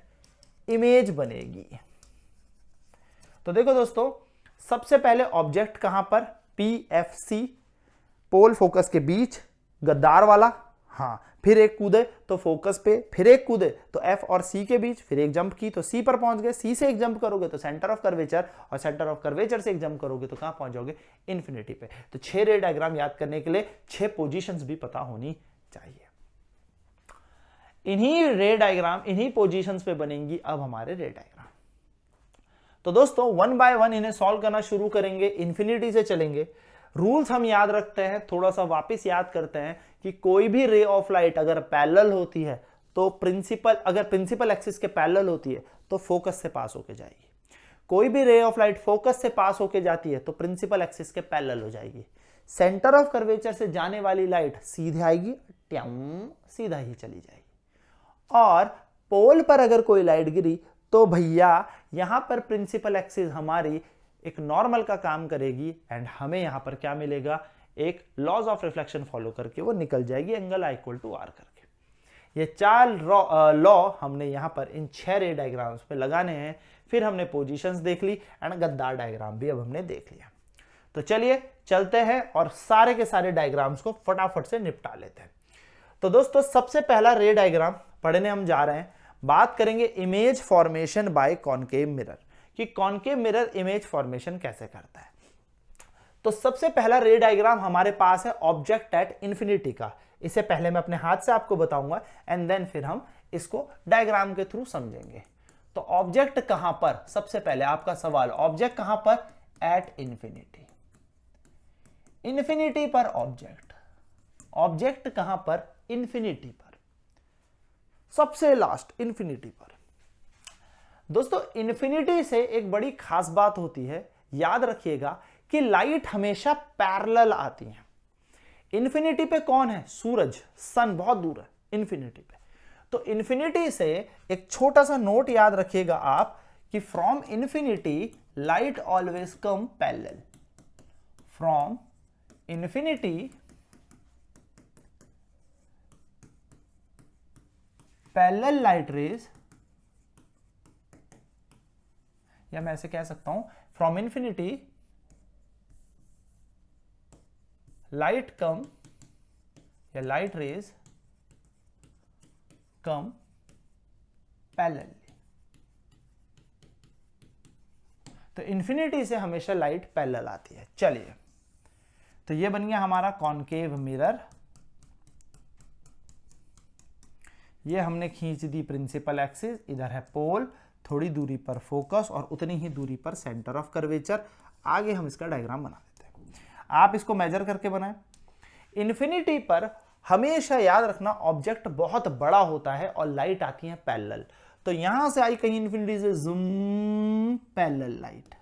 इमेज बनेगी। तो देखो दोस्तों, सबसे पहले ऑब्जेक्ट कहां पर? PFC, पोल फोकस के बीच, गद्दार वाला। हाँ, फिर एक कूदे तो फोकस पे, फिर एक कूदे तो F और C के बीच, फिर एक जंप की तो C पर पहुंच गए, C से एक जंप करोगे तो सेंटर ऑफ कर्वेचर, और सेंटर ऑफ कर्वेचर से एक जंप करोगे तो कहां पहुंच जाओगे? इंफिनिटी पे। तो 6 रे डायग्राम याद करने के लिए 6 पोजीशंस भी पता होनी चाहिए। इन्हीं रे डायग्राम, इन्हीं पोजीशंस पे बनेंगी अब हमारे रे डायग्राम। तो दोस्तों 1 बाय 1 इन्हें सॉल्व करना शुरू करेंगे, इंफिनिटी से चलेंगे। रूल्स हम याद रखते हैं, थोड़ा सा वापस याद करते हैं कि कोई भी रे ऑफ लाइट अगर पैरेलल होती है तो प्रिंसिपल एक्सिस के पैरेलल होती है तो फोकस से पास होके जाएगी। कोई भी रे ऑफ लाइट फोकस से पास होके जाती है तो प्रिंसिपल एक्सिस के पैरेलल हो जाएगी। सेंटर ऑफ कर्वेचर से जाने वाली लाइट सीधे आएगी, सीधा ही चली जाएगी। और पोल पर अगर कोई लाइट गिरी तो भैया यहां पर प्रिंसिपल एक्सिस हमारी एक नॉर्मल का काम करेगी, एंड हमें यहां पर क्या मिलेगा? एक लॉज ऑफ रिफ्लेक्शन फॉलो करके वो निकल जाएगी एंगल I = R करके। ये 4 लॉ हमने यहां पर इन 6 रे डायग्राम्स पे लगाने हैं। फिर हमने पोजीशंस देख ली, एंड गद्दार डायग्राम भी अब हमने देख लिया। तो चलिए चलते हैं और सारे के सारे डायग्राम्स को फटाफट से निपटा लेते हैं। तो दोस्तों सबसे पहला रे डायग्राम पढ़ने हम जा रहे हैं। बात करेंगे image formation by concave mirror, कि कॉनकेव मिरर इमेज फॉर्मेशन कैसे करता है। तो सबसे पहला रे डायग्राम हमारे पास है ऑब्जेक्ट एट इंफिनिटी का। इसे पहले मैं अपने हाथ से आपको बताऊंगा एंड देन फिर हम इसको डायग्राम के थ्रू समझेंगे। तो ऑब्जेक्ट कहां पर, सबसे पहले आपका सवाल, ऑब्जेक्ट कहां पर, एट इंफिनिटी। इंफिनिटी पर ऑब्जेक्ट, ऑब्जेक्ट कहां पर, इंफिनिटी पर, सबसे लास्ट इंफिनिटी पर। दोस्तों इंफिनिटी से एक बड़ी खास बात होती है, याद रखिएगा कि लाइट हमेशा पैरेलल आती है। इंफिनिटी पे कौन है, सूरज, सन बहुत दूर है इंफिनिटी पे। तो इंफिनिटी से एक छोटा सा नोट याद रखिएगा आप कि from infinity light always come parallel. From infinity parallel light rays, या मैं ऐसे कह सकता हूं फ्रॉम इंफिनिटी लाइट कम या लाइट रेज कम पैरेलली। तो इंफिनिटी से हमेशा लाइट पैरेलल आती है। चलिए, तो ये बन गया हमारा कॉनकेव मिरर। ये हमने खींच दी प्रिंसिपल एक्सिस, इधर है पोल, थोड़ी दूरी पर फोकस और उतनी ही दूरी पर सेंटर ऑफ कर्वेचर। आगे हम इसका डायग्राम बना देते हैं, आप इसको मेजर करके बनाएं। इंफिनिटी पर हमेशा याद रखना ऑब्जेक्ट बहुत बड़ा होता है और लाइट आती है पैरेलल। तो यहां से आई कहीं इंफिनिटी से जूम पैरेलल लाइट।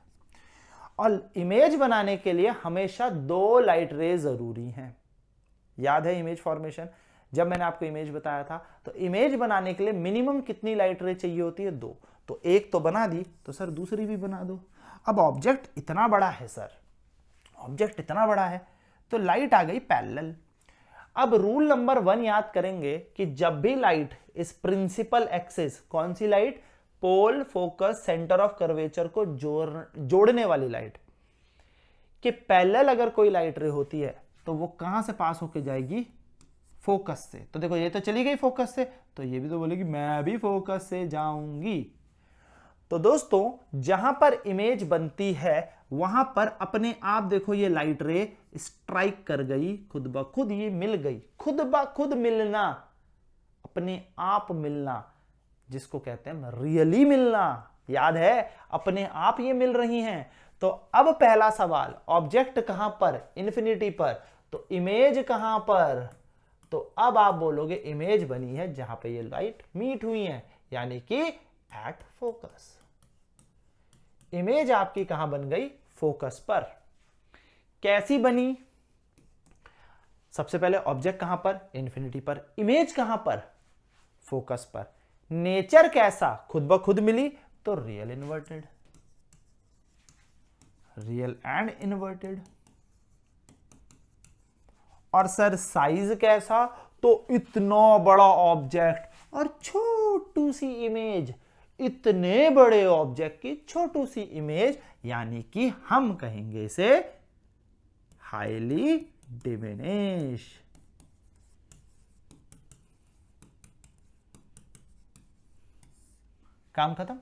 और इमेज बनाने के लिए हमेशा दो लाइट रे जरूरी हैं। याद है इमेज फॉर्मेशन, जब मैंने आपको इमेज बताया था, तो इमेज बनाने के लिए मिनिमम कितनी लाइट रे चाहिए होती है, दो। तो एक तो बना दी, तो सर दूसरी भी बना दो। अब ऑब्जेक्ट इतना बड़ा है सर, ऑब्जेक्ट इतना बड़ा है तो लाइट आ गई पैरेलल। अब रूल नंबर 1 याद करेंगे कि जब भी लाइट इस प्रिंसिपल एक्सिस, कौन सी light, pole, focus, centre of curvature को जोड़ने वाली लाइट के पैरेलल अगर कोई लाइट रे होती है तो वो कहां से पास होके जाएगी, फोकस से। तो देखो ये तो चली गई फोकस से, तो ये भी तो बोलेगी मैं भी फोकस से जाऊंगी। तो दोस्तों जहां पर इमेज बनती है वहां पर अपने आप देखो ये लाइट रे स्ट्राइक कर गई, खुद ब खुद ये मिल गई। खुद ब खुद मिलना, अपने आप मिलना, जिसको कहते हैं रियली मिलना। याद है, अपने आप ये मिल रही हैं। तो अब पहला सवाल, ऑब्जेक्ट कहां पर, इंफिनिटी पर, तो इमेज कहां पर। तो अब आप बोलोगे इमेज बनी है जहां पे ये लाइट मीट हुई है, यानी कि एट फोकस। इमेज आपकी कहां बन गई, फोकस पर। कैसी बनी, सबसे पहले ऑब्जेक्ट कहां पर, इंफिनिटी पर, इमेज कहां पर, फोकस पर। नेचर कैसा, खुद ब खुद मिली, तो real inverted, real and inverted. और सर साइज कैसा, तो इतना बड़ा ऑब्जेक्ट और छोटू सी इमेज, इतने बड़े ऑब्जेक्ट की छोटू सी इमेज, यानी कि हम कहेंगे इसे हाईली डिमिनिश। काम खत्म।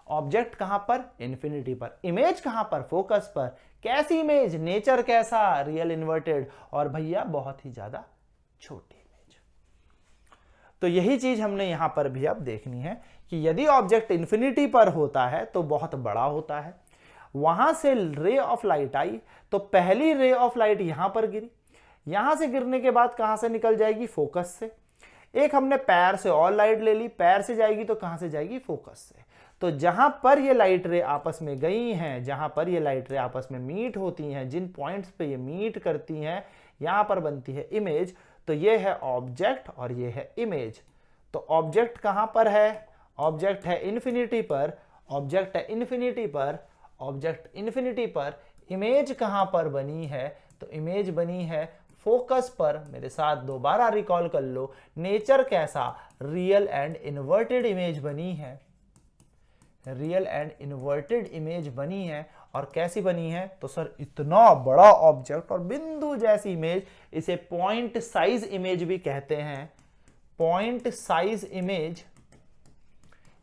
ऑब्जेक्ट कहां पर, इंफिनिटी पर, इमेज कहां पर, फोकस पर। कैसी इमेज, नेचर कैसा, रियल इन्वर्टेड, और भैया बहुत ही ज्यादा छोटी इमेज। तो यही चीज हमने यहां पर भी अब देखनी है कि यदि ऑब्जेक्ट इंफिनिटी पर होता है तो बहुत बड़ा होता है। वहां से रे ऑफ लाइट आई तो पहली रे ऑफ लाइट यहां पर गिरी, यहां से गिरने के बाद कहां से निकल जाएगी, फोकस से। एक हमने पैर से और लाइट ले ली, पैर से जाएगी तो कहां से जाएगी, फोकस से। तो जहां पर ये लाइट रे आपस में गई हैं, जहां पर ये लाइट रे आपस में मीट होती हैं, जिन पॉइंट्स पे ये मीट करती हैं, यहां पर बनती है इमेज। तो ये है ऑब्जेक्ट और ये है इमेज। तो ऑब्जेक्ट कहां पर है, ऑब्जेक्ट है इंफिनिटी पर, ऑब्जेक्ट है इंफिनिटी पर, ऑब्जेक्ट इंफिनिटी पर। इमेज कहां पर बनी है, तो इमेज बनी है फोकस पर। मेरे साथ दोबारा रिकॉल कर लो, नेचर कैसा, रियल एंड इन्वर्टेड इमेज बनी है। रियल एंड इन्वर्टेड इमेज बनी है। और कैसी बनी है? तो सर इतना बड़ा ऑब्जेक्ट और बिंदु जैसी इमेज, इसे पॉइंट साइज इमेज भी कहते हैं, पॉइंट साइज इमेज,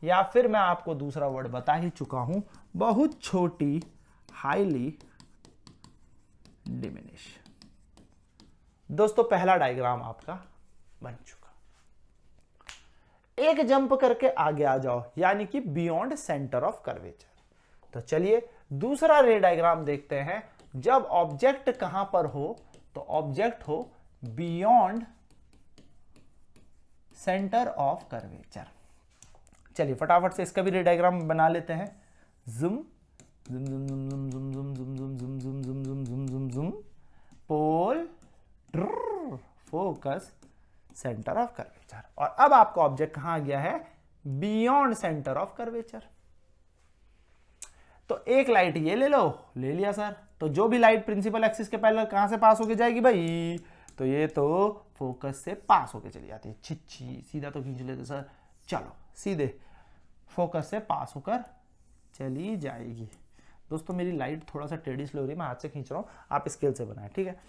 या फिर मैं आपको दूसरा वर्ड बता ही चुका हूं, बहुत छोटी, हाईली डिमिनिश। दोस्तों पहला डायग्राम आपका बन चुका। एक जंप करके आगे आ जाओ, यानी कि बियॉन्ड सेंटर ऑफ कर्वेचर। तो चलिए दूसरा रे डायग्राम देखते हैं। जब ऑब्जेक्ट कहां पर हो? तो ऑब्जेक्ट हो बियॉन्ड सेंटर ऑफ कर्वेचर। चलिए फटाफट से इसका भी रे डायग्राम बना लेते हैं। Zoom zoom zoom zoom zoom zoom zoom zoom zoom zoom zoom zoom zoom zoom zoom, pole, focus, centre of curvature. और अब आपका ऑब्जेक्ट कहां आ गया है? Beyond centre of curvature. तो एक लाइट ये ले लो, ले लिया सर। तो जो भी लाइट प्रिंसिपल एक्सिस के पैरेलल कहां से पास होके जाएगी भाई? तो ये तो फोकस से पास होके चली जाती है। छिच्छी, सीधा तो खींच लेते सर। चलो सीधे फोकस से पास होकर चली जाएगी। दोस्तों मेरी लाइट थोड़ा सा टेढ़ी स्लो हो रही है, मैं हाथ से खींच रहा हूं, आप स्केल से बनाएं, ठीक है।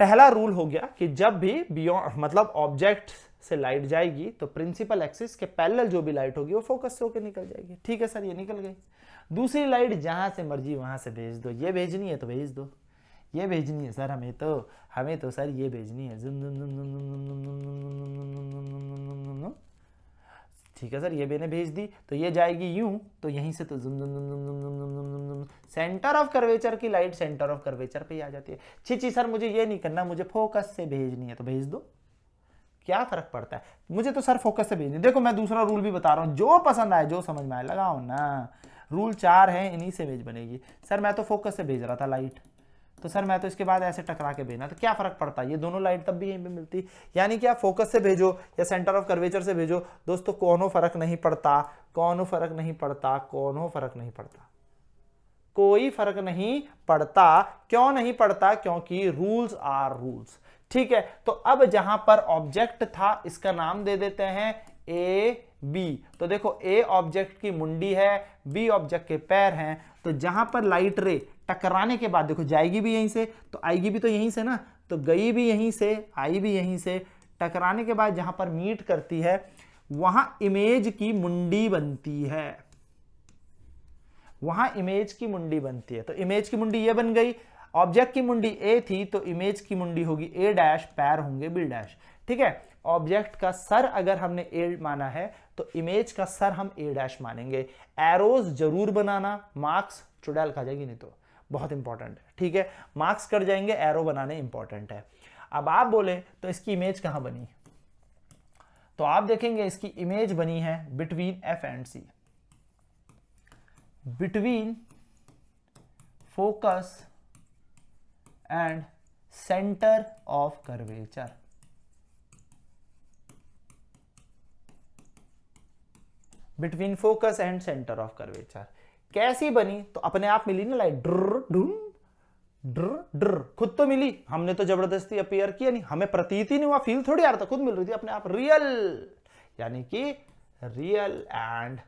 पहला रूल हो गया कि जब भी बियॉन्ड मतलब ऑब्जेक्ट से लाइट जाएगी तो प्रिंसिपल एक्सिस के पैरेलल जो भी लाइट होगी वो फोकस से होकर निकल जाएगी। ठीक है सर, ये निकल गई। दूसरी लाइट जहां से मर्जी वहां से भेज दो। ये भेजनी है तो भेज दो, ये भेजनी है सर हमें तो सर ये भेजनी है। ठीक है सर, ये मैंने भेज दी तो ये जाएगी यूं, तो यहीं से तो सेंटर ऑफ कर्वेचर की लाइट सेंटर ऑफ कर्वेचर पे ही आ जाती है। छी सर मुझे ये नहीं करना, मुझे फोकस से भेजनी है तो भेज दो, क्या फर्क पड़ता है? मुझे तो सर फोकस से भेजनी। देखो मैं दूसरा रूल भी बता रहा हूं, जो पसंद आए जो समझ में आए लगाओ ना। रूल 4 है, इन्हीं से इमेज बनेगी। सर मैं तो फोकस से भेज रहा था लाइट, तो सर मैं तो इसके बाद ऐसे टकरा के भेजना, तो क्या फर्क पड़ता है? ये दोनों लाइट तब भी यहीं पे मिलती। यानी कि आप फोकस से भेजो या सेंटर ऑफ कर्वेचर से भेजो दोस्तों, कोनो फर्क नहीं पड़ता, कोनो फर्क नहीं पड़ता, कोनो फर्क नहीं पड़ता, कोई फर्क नहीं पड़ता। क्यों नहीं पड़ता? क्योंकि रूल्स आर रूल्स। ठीक है, तो अब जहां पर ऑब्जेक्ट था इसका नाम दे देते हैं ए बी। तो देखो ए ऑब्जेक्ट की मुंडी है, बी ऑब्जेक्ट के पैर हैं। तो जहां पर लाइट रे टकराने के बाद देखो जाएगी भी यहीं से तो आएगी भी तो यहीं से ना, तो गई भी यहीं से आई भी यहीं से। टकराने के बाद जहां पर मीट करती है वहां इमेज की मुंडी बनती है, वहां इमेज की मुंडी बनती है। तो इमेज की मुंडी ये बन गई। ऑब्जेक्ट की मुंडी ए थी तो इमेज की मुंडी होगी ए डैश, पैर होंगे बी डैश। ठीक है, ऑब्जेक्ट का सर अगर हमने ए माना है तो इमेज का सर हम ए डैश मानेंगे। एरोज जरूर बनाना, मार्क्स चुड़ैल खा जाएगी नहीं तो, बहुत इंपॉर्टेंट है। ठीक है, मार्क्स कर जाएंगे, एरो बनाने इंपॉर्टेंट है। अब आप बोले तो इसकी इमेज कहां बनी? तो आप देखेंगे इसकी इमेज बनी है between F and C, between focus and centre of curvature. Between focus and centre of curvature कैसी बनी? तो अपने आप मिली ना लाइट, ड्र ड्र, खुद तो मिली, हमने तो जबरदस्ती अपीयर किया नहीं, हमें प्रतीत ही नहीं हुआ, फील थोड़ी आ रहा था, खुद मिल रही थी अपने आप, रियल। यानी कि रियल एंड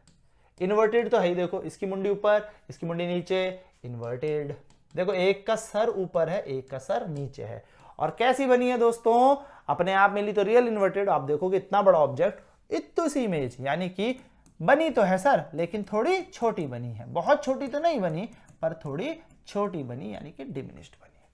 इन्वर्टेड तो है ही। देखो इसकी मुंडी ऊपर, इसकी मुंडी नीचे, इन्वर्टेड। देखो एक का सर ऊपर है, एक का सर नीचे है। और कैसी बनी है दोस्तों? अपने आप मिली तो रियल इन्वर्टेड। आप देखोगे इतना बड़ा ऑब्जेक्ट, इतनी सी इमेज, यानी कि बनी तो है सर लेकिन थोड़ी छोटी बनी है, बहुत छोटी तो नहीं बनी पर थोड़ी छोटी बनी, यानी कि डिमिनिश्ड बनी।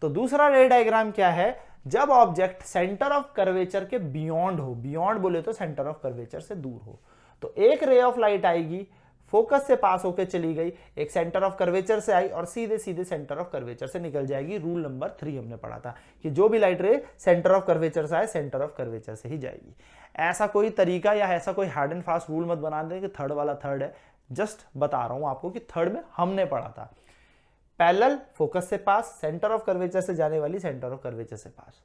तो दूसरा रे डायग्राम क्या है? जब ऑब्जेक्ट सेंटर ऑफ कर्वेचर के बियॉन्ड हो, बियॉन्ड बोले तो सेंटर ऑफ कर्वेचर से दूर हो, तो एक रे ऑफ लाइट आएगी, फोकस से पास होकर चली गई, एक सेंटर ऑफ कर्वेचर से आई और सीधे सीधे सेंटर ऑफ कर्वेचर से निकल जाएगी। रूल नंबर 3 हमने पढ़ा था कि जो भी लाइट रे सेंटर ऑफ कर्वेचर से आए सेंटर ऑफ कर्वेचर से ही जाएगी। ऐसा कोई तरीका या ऐसा कोई हार्ड एंड फास्ट रूल मत बना दें कि थर्ड वाला थर्ड है, जस्ट बता रहा हूं आपको कि थर्ड में हमने पढ़ा था पैरेलल फोकस से पास, सेंटर ऑफ कर्वेचर से जाने वाली सेंटर ऑफ कर्वेचर से पास।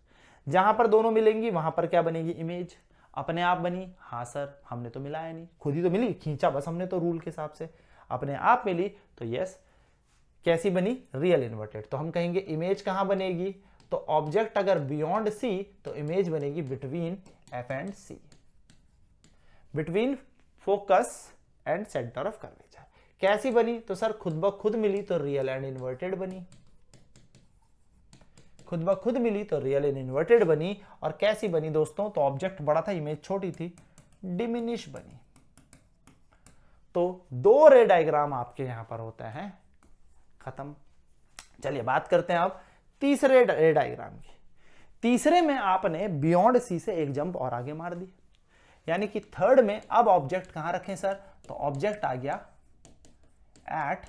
जहां पर दोनों मिलेंगी वहां पर क्या बनेगी? इमेज। अपने आप बनी? हाँ सर, हमने तो मिलाया नहीं, खुद ही तो मिली, खींचा बस हमने तो रूल के हिसाब से, अपने आप मिली तो यस। कैसी बनी? Real inverted. तो हम कहेंगे इमेज कहां बनेगी? तो ऑब्जेक्ट अगर बियॉन्ड सी तो इमेज बनेगी between F and C, between focus and centre of curvature. कैसी बनी? तो सर खुद ब खुद मिली तो रियल एंड इन्वर्टेड बनी, खुद ब खुद मिली तो रियल एंड इन्वर्टेड बनी। और कैसी बनी दोस्तों? तो ऑब्जेक्ट बड़ा था, इमेज छोटी थी, डिमिनिश बनी। तो 2 रे डायग्राम आपके यहां पर होता है, खत्म। चलिए बात करते हैं अब तीसरे रे डायग्राम की। तीसरे में आपने बियॉन्ड सी से एक जंप और आगे मार दी, यानी कि थर्ड में अब ऑब्जेक्ट कहां रखें सर? तो ऑब्जेक्ट आ गया एट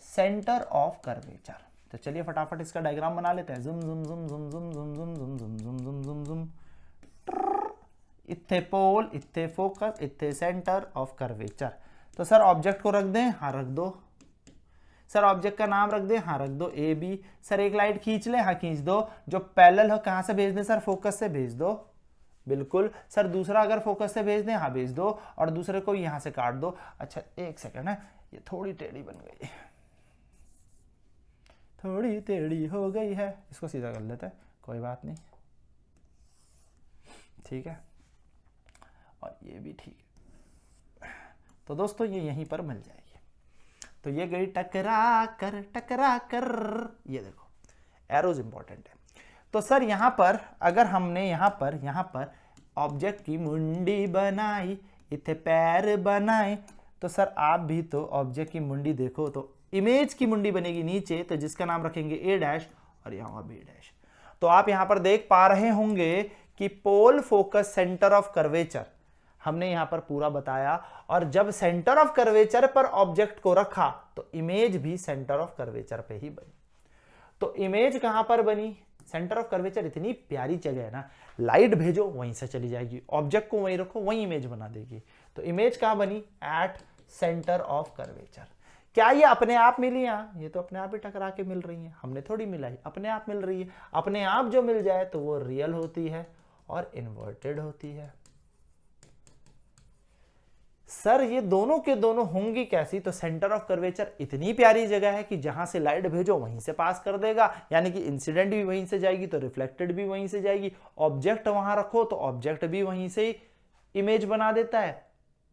सेंटर ऑफ कर्वेचर। तो चलिए फटाफट इसका डायग्राम बना लेते हैं। जुम जुम जुम जुम जुम जुम जुम जुम जुम जुम जुम जुम जुम। इत्थे पोल, इत्थे फोकस, इत्थे सेंटर ऑफ कर्वेचर। तो सर ऑब्जेक्ट को रख दें? हाँ रख दो। सर ऑब्जेक्ट का नाम रख दें? हाँ रख दो, ए बी। सर एक लाइट खींच ले? हाँ खींच दो। जो पैरेलल हो कहां से भेज दें सर? फोकस से भेज दो, बिल्कुल। सर दूसरा अगर फोकस से भेज दें? हाँ भेज दो। और दूसरे को यहां से काट दो। अच्छा एक सेकंड है, ये थोड़ी टेढ़ी बन गई, थोड़ी टेढ़ी हो गई है, इसको सीधा कर लेते हैं, कोई बात नहीं, ठीक है। और ये भी ठीक है। तो दोस्तों ये यहीं पर मिल जाएगी। तो ये गई टकरा कर, टकरा कर। ये देखो एरोज इंपॉर्टेंट है। तो सर यहां पर अगर हमने यहां पर ऑब्जेक्ट की मुंडी बनाई, इथे पैर बनाए, तो सर आप भी तो ऑब्जेक्ट की मुंडी देखो, तो इमेज की मुंडी बनेगी नीचे, तो जिसका नाम रखेंगे ए डैश और यहां बी डैश। तो आप यहां पर देख पा रहे होंगे कि पोल फोकस सेंटर ऑफ कर्वेचर हमने यहां पर पूरा बताया। और जब सेंटर ऑफ कर्वेचर पर ऑब्जेक्ट को रखा तो इमेज भी सेंटर ऑफ कर्वेचर पे ही बनी। तो इमेज कहां पर बनी? सेंटर ऑफ कर्वेचर इतनी प्यारी जगह है ना, लाइट भेजो वहीं से चली जाएगी, ऑब्जेक्ट को वहीं रखो वहीं इमेज बना देगी। तो इमेज कहां बनी? At centre of curvature. क्या ये अपने आप मिली? ये तो अपने आप ही टकरा के मिल रही है, हमने थोड़ी मिलाई, अपने आप मिल रही है। अपने आप जो मिल जाए तो वो रियल होती है और इन्वर्टेड होती है। सर ये दोनों के दोनों होंगी कैसी? तो सेंटर ऑफ कर्वेचर इतनी प्यारी जगह है कि जहां से लाइट भेजो वहीं से पास कर देगा, यानी कि इंसिडेंट भी वहीं से जाएगी तो रिफ्लेक्टेड भी वहीं से जाएगी। ऑब्जेक्ट वहां रखो तो ऑब्जेक्ट भी वहीं से इमेज बना देता है,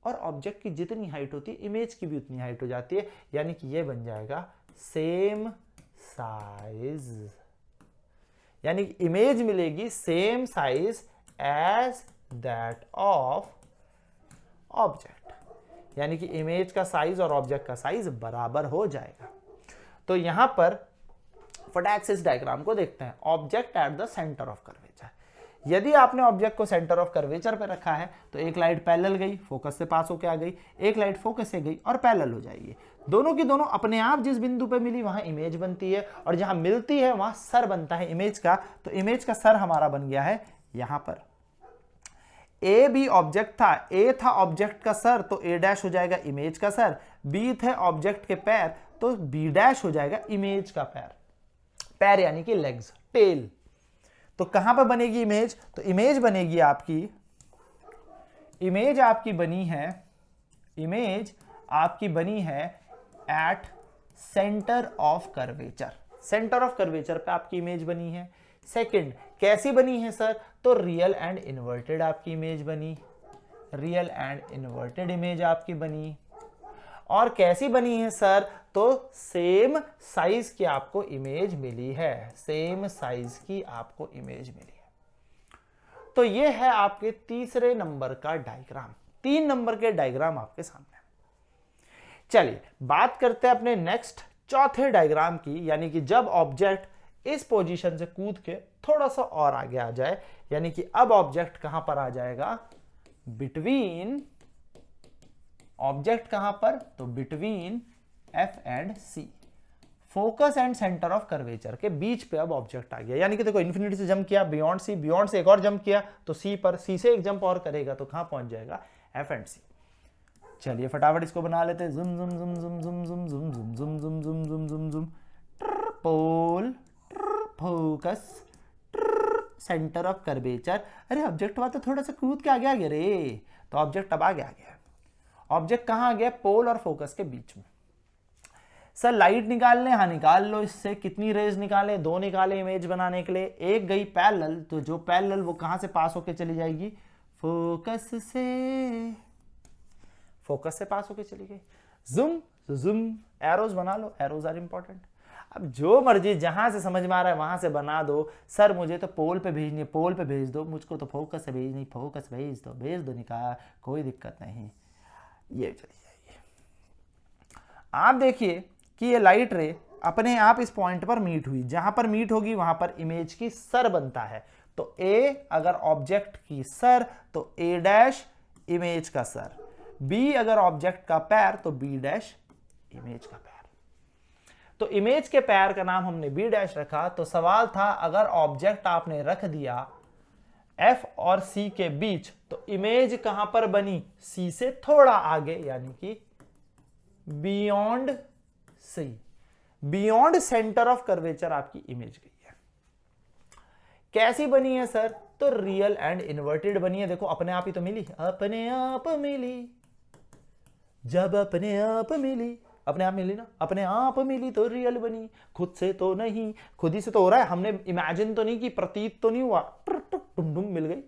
और ऑब्जेक्ट की जितनी हाइट होती है इमेज की भी उतनी हाइट हो जाती है, यानी कि ये बन जाएगा सेम साइज, यानी कि इमेज मिलेगी same size as that of object, यानी कि इमेज का साइज और ऑब्जेक्ट का साइज बराबर हो जाएगा। तो यहां पर फटाक से इस डायग्राम को देखते हैं। Object at the centre of curvature, यदि आपने ऑब्जेक्ट को सेंटर ऑफ कर्वेचर पे रखा है तो एक लाइट पैरेलल गई, फोकस से पास होकर आ गई, एक लाइट फोकस से गई और पैरेलल हो जाएगी। दोनों की दोनों अपने आप जिस बिंदु पे मिली वहां इमेज बनती है, और जहां मिलती है वहां सर बनता है इमेज का। तो इमेज का सर हमारा बन गया है यहां पर। ए बी ऑब्जेक्ट था, ए था ऑब्जेक्ट का सर तो ए डैश हो जाएगा इमेज का सर, बी थे ऑब्जेक्ट के पैर तो बी डैश हो जाएगा इमेज का पैर। पैर यानी कि लेग्स, टेल। तो कहां पर बनेगी इमेज? तो इमेज बनेगी आपकी, इमेज आपकी बनी है, इमेज आपकी बनी है at centre of curvature. Centre of curvature पे आपकी इमेज बनी है। सेकंड कैसी बनी है सर? तो रियल एंड इन्वर्टेड आपकी इमेज बनी, रियल एंड इन्वर्टेड इमेज आपकी बनी। और कैसी बनी है सर? तो सेम साइज की आपको इमेज मिली है, सेम साइज की आपको इमेज मिली है। तो ये है आपके तीसरे नंबर का डायग्राम। 3 नंबर के डायग्राम आपके सामने। चलिए बात करते हैं अपने नेक्स्ट चौथे डायग्राम की, यानी कि जब ऑब्जेक्ट इस पोजीशन से कूद के थोड़ा सा और आगे आ जाए, यानी कि अब ऑब्जेक्ट कहां पर आ जाएगा? बिटवीन, ऑब्जेक्ट कहां पर? तो between F and C, focus and centre of curvature के बीच पे अब ऑब्जेक्ट आ गया। यानी कि देखो इन्फिनिटी से जंप किया बियॉन्ड सी, बियॉन्ड से एक और जंप किया तो सी पर, सी से एक जंप और करेगा तो कहां पहुंच जाएगा? एफ एंड सी। चलिए फटाफट इसको बना लेते हैं। जुम जुम जुम जुम जुम जुम जुम जुम जुम जुम जुम जुम जुम जुम। पोल, फोकस, सेंटर ऑफ कर्वेचर। अरे ऑब्जेक्ट हुआ तो थोड़ा सा कूद के आगे आ गया रे, तो ऑब्जेक्ट अब आगे आ गया। ऑब्जेक्ट कहां आ गया? पोल और फोकस के बीच में। सर लाइट निकालने, हाँ निकाल लो। इससे कितनी रेज निकाले? 2 निकाले इमेज बनाने के लिए। एक गई पैरेलल, तो जो पैरेलल वो कहां से पास होके चली जाएगी? फोकस से, फोकस से पास होके चली गई। जूम तो जूम, एरोज बना लो, एरोज आर इंपॉर्टेंट। अब जो मर्जी जहां से समझ में आ रहा है वहां से बना दो। सर मुझे तो पोल पे भेजनी है, पोल पे भेज दो, मुझको तो फोकस से भेजनी, फोकस भेज दो निकाल, कोई दिक्कत नहीं। ये चलिए जाइए, आप देखिए कि ये लाइट रे अपने आप इस पॉइंट पर मीट हुई, जहां पर मीट होगी वहां पर इमेज की सर बनता है। तो ए अगर ऑब्जेक्ट की सर तो ए डैश इमेज का सर, बी अगर ऑब्जेक्ट का पैर तो बी डैश इमेज का पैर। तो इमेज के पैर का नाम हमने बी डैश रखा। तो सवाल था अगर ऑब्जेक्ट आपने रख दिया एफ और सी के बीच तो इमेज कहां पर बनी, सी से थोड़ा आगे, यानी कि beyond C, beyond centre of curvature आपकी इमेज गई है। कैसी बनी है सर, तो रियल एंड इन्वर्टेड बनी है। देखो अपने आप ही तो मिली, अपने आप मिली, जब अपने आप मिली, अपने आप मिली ना, अपने आप मिली तो रियल बनी, खुद से तो नहीं, खुद ही से तो हो रहा है, हमने इमेजिन तो नहीं की, प्रतीत तो नहीं हुआ, टुम मिल गई।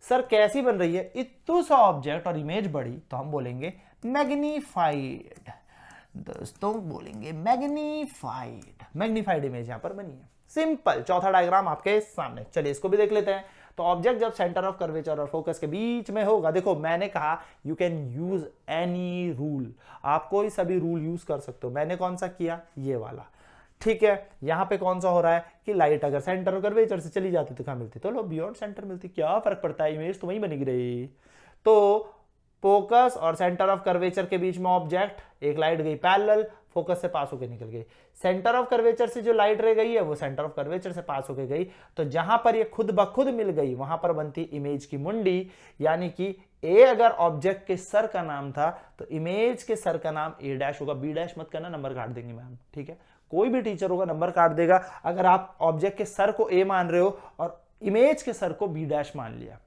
सर कैसी बन रही है, इतू सा ऑब्जेक्ट और इमेज बड़ी, तो हम बोलेंगे मैग्नीफाइड। दोस्तों बोलेंगे मैग्नीफाइड, मैग्नीफाइड इमेज यहां पर बनी है। सिंपल, चौथा डायग्राम आपके सामने। चलिए इसको भी देख लेते हैं। तो ऑब्जेक्ट जब सेंटर ऑफ कर्वेचर और फोकस के बीच में होगा, देखो मैंने कहा you can use any rule, आप कोई सभी रूल यूज कर सकते हो। मैंने कौन सा किया, ये वाला, ठीक है। यहां पे कौन सा हो रहा है कि लाइट अगर सेंटर ऑफ कर्वेचर से चली जाती तो कहां मिलती, तो लो बियॉन्ड सेंटर मिलती, क्या फर्क पड़ता है, इमेज तो वहीं बनी रही। तो फोकस और सेंटर ऑफ कर्वेचर के बीच में ऑब्जेक्ट, एक लाइट गई पैरेलल, फोकस से पास होकर निकल गई। सेंटर ऑफ कर्वेचर से जो लाइट रह गई है वो सेंटर ऑफ कर्वेचर से पास होकर गई। तो जहां पर ये खुद ब खुद मिल गई वहां पर बनती इमेज की मुंडी, यानी कि ए अगर ऑब्जेक्ट के सर का नाम था तो इमेज के सर का नाम ए डैश होगा। बी डैश मत करना, नंबर काट देंगे मैम, ठीक है। कोई भी टीचर होगा नंबर काट देगा अगर आप ऑब्जेक्ट के सर को ए मान रहे हो और इमेज के सर को बी डैश मान लिया।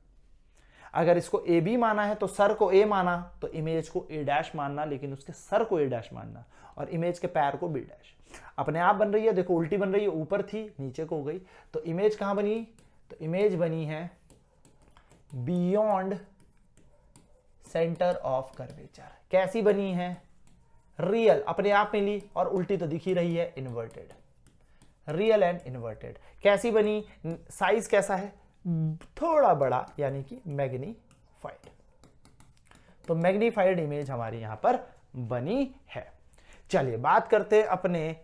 अगर इसको ए बी माना है तो सर को ए माना, तो इमेज को ए डैश मानना, लेकिन उसके सर को ए डैश मानना, और इमेज के पैर को बी डैश। अपने आप बन रही है, देखो उल्टी बन रही है, ऊपर थी नीचे को हो गई। तो इमेज कहां बनी, तो इमेज बनी है बियॉन्ड सेंटर ऑफ कर्वेचर। कैसी बनी है, रियल, अपने आप मिली, और उल्टी तो दिख ही रही है, इन्वर्टेड, रियल एंड इन्वर्टेड। कैसी बनी, साइज कैसा है, थोड़ा बड़ा, यानी कि मैग्नीफाइड। तो मैग्नीफाइड इमेज हमारी यहां पर बनी है। चलिए बात करते हैं अपने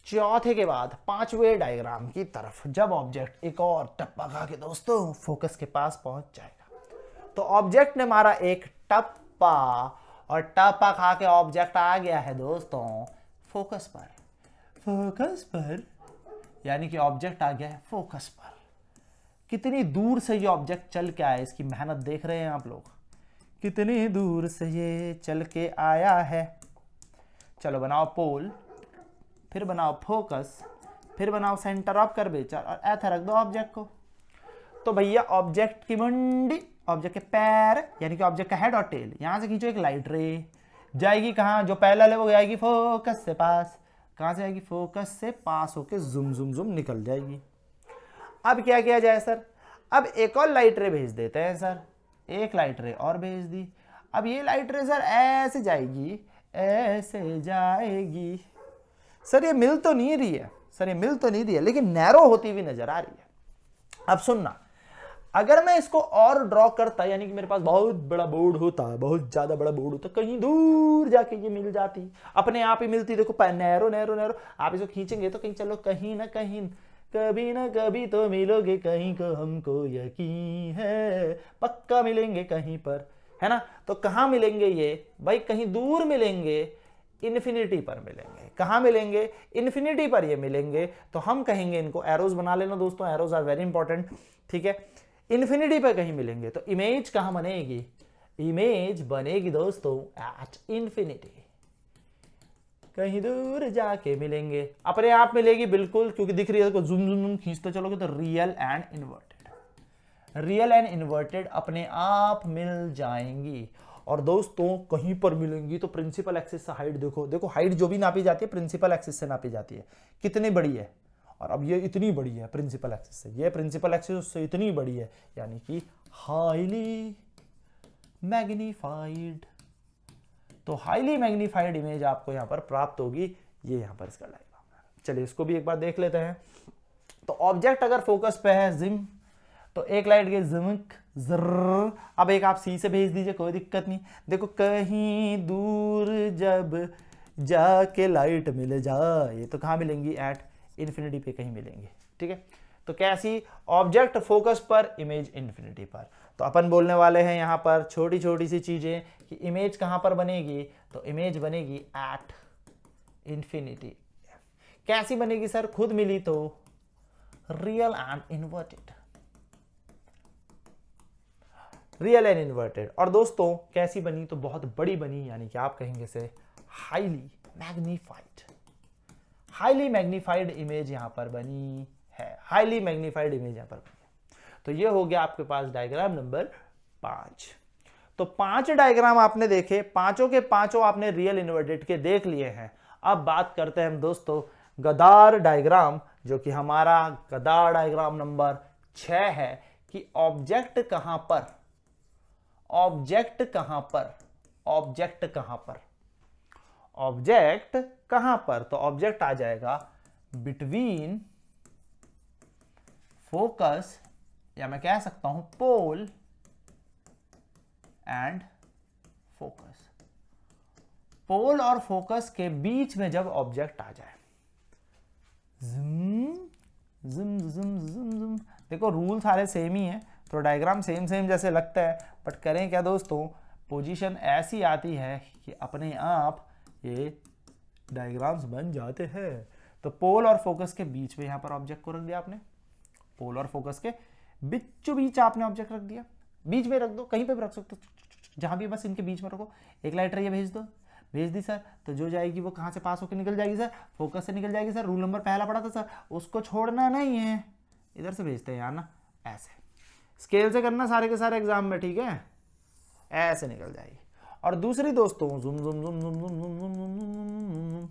चौथे के बाद पांचवें डायग्राम की तरफ। जब ऑब्जेक्ट एक और टप्पा खा के दोस्तों फोकस के पास पहुंच जाएगा, तो ऑब्जेक्ट ने मारा एक टप्पा, और टप्पा खा के ऑब्जेक्ट आ गया है दोस्तों फोकस पर, फोकस पर, यानी कि ऑब्जेक्ट आ गया है फोकस पर। कितनी दूर से ये ऑब्जेक्ट चल के आया, इसकी मेहनत देख रहे हैं आप लोग, कितनी दूर से ये चल के आया है। चलो बनाओ पोल, फिर बनाओ फोकस, फिर बनाओ सेंटर ऑफ कर्वेचर, और ऐसा रख दो ऑब्जेक्ट को। तो भैया ऑब्जेक्ट की मुंडी, ऑब्जेक्ट के पैर, यानी कि ऑब्जेक्ट का हेड और टेल, यहां से खींचो एक लाइट रे, जाएगी कहां, जो पहला है वो जाएगी फोकस से पास। कहां से आएगी, फोकस से पास होके जुम जुम जुम निकल जाएगी। अब क्या किया जाए सर, अब एक और लाइट रे भेज देते हैं सर, एक लाइट रे और भेज दी। अब ये लाइट रे सर ऐसे जाएगी, ऐसे जाएगी। सर ये मिल तो नहीं रही है, सर ये मिल तो नहीं रही है, लेकिन नैरो होती हुई नजर आ रही है। अब सुनना, अगर मैं इसको और ड्रॉ करता, यानी कि मेरे पास बहुत बड़ा बोर्ड होता, बहुत ज्यादा बड़ा बोर्ड होता, कहीं दूर जाके ये मिल जाती, अपने आप ही मिलती। देखो नैरो नैरो नैरो, आप इसको खींचेंगे तो कहीं चलो कहीं ना कहीं, कभी ना कभी तो मिलोगे कहीं को, हमको यकीन है पक्का मिलेंगे कहीं पर, है ना। तो कहां मिलेंगे ये भाई, कहीं दूर मिलेंगे, इन्फिनिटी पर मिलेंगे। कहां मिलेंगे, इन्फिनिटी पर ये मिलेंगे। तो हम कहेंगे, इनको एरोज बना लेना दोस्तों, एरोज आर वेरी इंपॉर्टेंट, ठीक है। इन्फिनिटी पर कहीं मिलेंगे, तो इमेज कहां बनेगी, इमेज बनेगी दोस्तों एट इन्फिनिटी, कहीं दूर जाके मिलेंगे, अपने आप मिलेगी बिल्कुल, क्योंकि दिख रही है, जूम जूम खींचते चलोगे तो real and inverted, real and inverted अपने आप मिल जाएंगी। और दोस्तों कहीं पर मिलेंगी तो प्रिंसिपल एक्सिस से हाइट देखो, देखो हाइट जो भी नापी जाती है प्रिंसिपल एक्सिस से नापी जाती है, कितनी बड़ी है, और अब ये इतनी बड़ी है प्रिंसिपल एक्सिस से, ये प्रिंसिपल एक्सिस से इतनी बड़ी है, यानी कि हाईली मैग्नीफाइड। तो हाईली मैग्नीफाइड इमेज आपको यहां पर प्राप्त होगी। ये यहां पर इसका डायग्राम है। चलिए इसको भी एक बार देख लेते हैं। तो ऑब्जेक्ट अगर फोकस पे है जिम, तो एक लाइट गई जिमक जर्र, अब एक आप सी से भेज दीजिए, कोई दिक्कत नहीं। देखो कहीं दूर जब जाके लाइट मिल जाए, तो कहाँ मिलेंगी? एट इन्फिनिटी पे कहीं मिलेंगे, ठीक है। तो कैसी? ऑब्जेक्ट फोकस पर, इमेज इन्फिनिटी पर। तो अपन बोलने वाले हैं यहाँ पर छोटी छोटी सी चीजें कि इमेज कहाँ पर बनेगी, तो इमेज बनेगी एट इन्फिनिटी। कैसी बनेगी सर? खुद मिली तो real and inverted, real and inverted. और दोस्तों कैसी बनी? तो बहुत बड़ी बनी, यानी कि आप कहेंगे से highly magnified. Highly magnified image यहां पर बनी है, हाईली मैग्नीफाइड इमेज यहां पर बनी है। तो ये हो गया आपके पास डायग्राम नंबर 5। तो 5 डायग्राम आपने देखे, पांचों के पांचों आपने रियल इन्वर्टेड के देख लिए हैं। अब बात करते हैं हम दोस्तों गदार डायग्राम, जो कि हमारा गदार डायग्राम नंबर 6 है कि ऑब्जेक्ट कहां पर, ऑब्जेक्ट कहां पर, ऑब्जेक्ट कहां पर, ऑब्जेक्ट कहां पर। तो ऑब्जेक्ट आ जाएगा बिटवीन फोकस, या मैं कह सकता हूं पोल एंड फोकस। पोल और फोकस के बीच में जब ऑब्जेक्ट आ जाए, gym gym gym gym gym. देखो रूल सारे सेम ही है, तो डायग्राम सेम सेम जैसे लगता है, बट करें क्या दोस्तों, पोजीशन ऐसी आती है कि अपने आप ये डायग्राम्स बन जाते हैं। तो पोल और फोकस के बीच में यहां पर ऑब्जेक्ट को रख दिया आपने, पोल और फोकस के बीचों बीच आपने ऑब्जेक्ट रख दिया। बीच में रख दो, कहीं पे भी रख सकते हो, जहां भी, बस इनके बीच में रखो। एक लाइटर ये भेज दो, भेज दी सर, तो जो जाएगी वो कहां से पास होकर निकल जाएगी सर? फोकस से निकल जाएगी सर। रूल नंबर पहला पढ़ा था सर, उसको छोड़ना नहीं है, इधर से भेजते हैं यार ना, ऐसे स्केल से करना सारे के सारे एग्जाम में, ठीक है, ऐसे निकल जाएगी। और दूसरी दोस्तों जुम जुम जुम जुम जुम जुम जुम जुम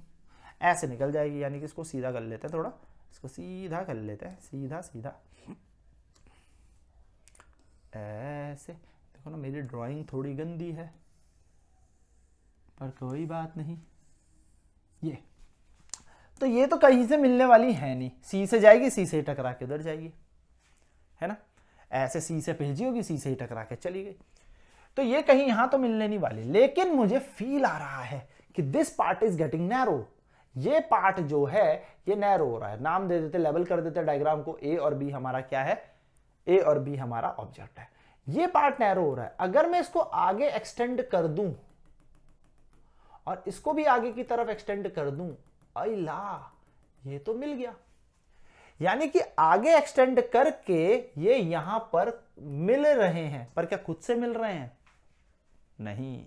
ऐसे निकल जाएगी, यानी कि इसको सीधा कर लेते हैं, थोड़ा इसको सीधा कर लेते हैं, सीधा सीधा ऐसे। देखो ना मेरी ड्राइंग थोड़ी गंदी है, पर कोई बात नहीं। ये तो ये तो कहीं से मिलने वाली है नहीं, सी से जाएगी, सी से टकरा के उधर जाएगी, है ना। ऐसे सी से भेजी होगी, सी से ही टकरा के चली गई। तो ये कहीं यहां तो मिलने नहीं वाली, लेकिन मुझे फील आ रहा है कि this part is getting narrow. ये पार्ट जो है ये नैरो हो रहा है। नाम दे देते, लेबल कर देते डायग्राम को, ए और बी हमारा क्या है, ए और बी हमारा ऑब्जेक्ट है। ये पार्ट नैरो हो रहा है। अगर मैं इसको आगे एक्सटेंड कर दूं और इसको भी आगे की तरफ एक्सटेंड कर दूं, अला ये तो मिल गया। यानी कि आगे एक्सटेंड करके ये यहां पर मिल रहे हैं, पर क्या खुद से मिल रहे हैं? नहीं,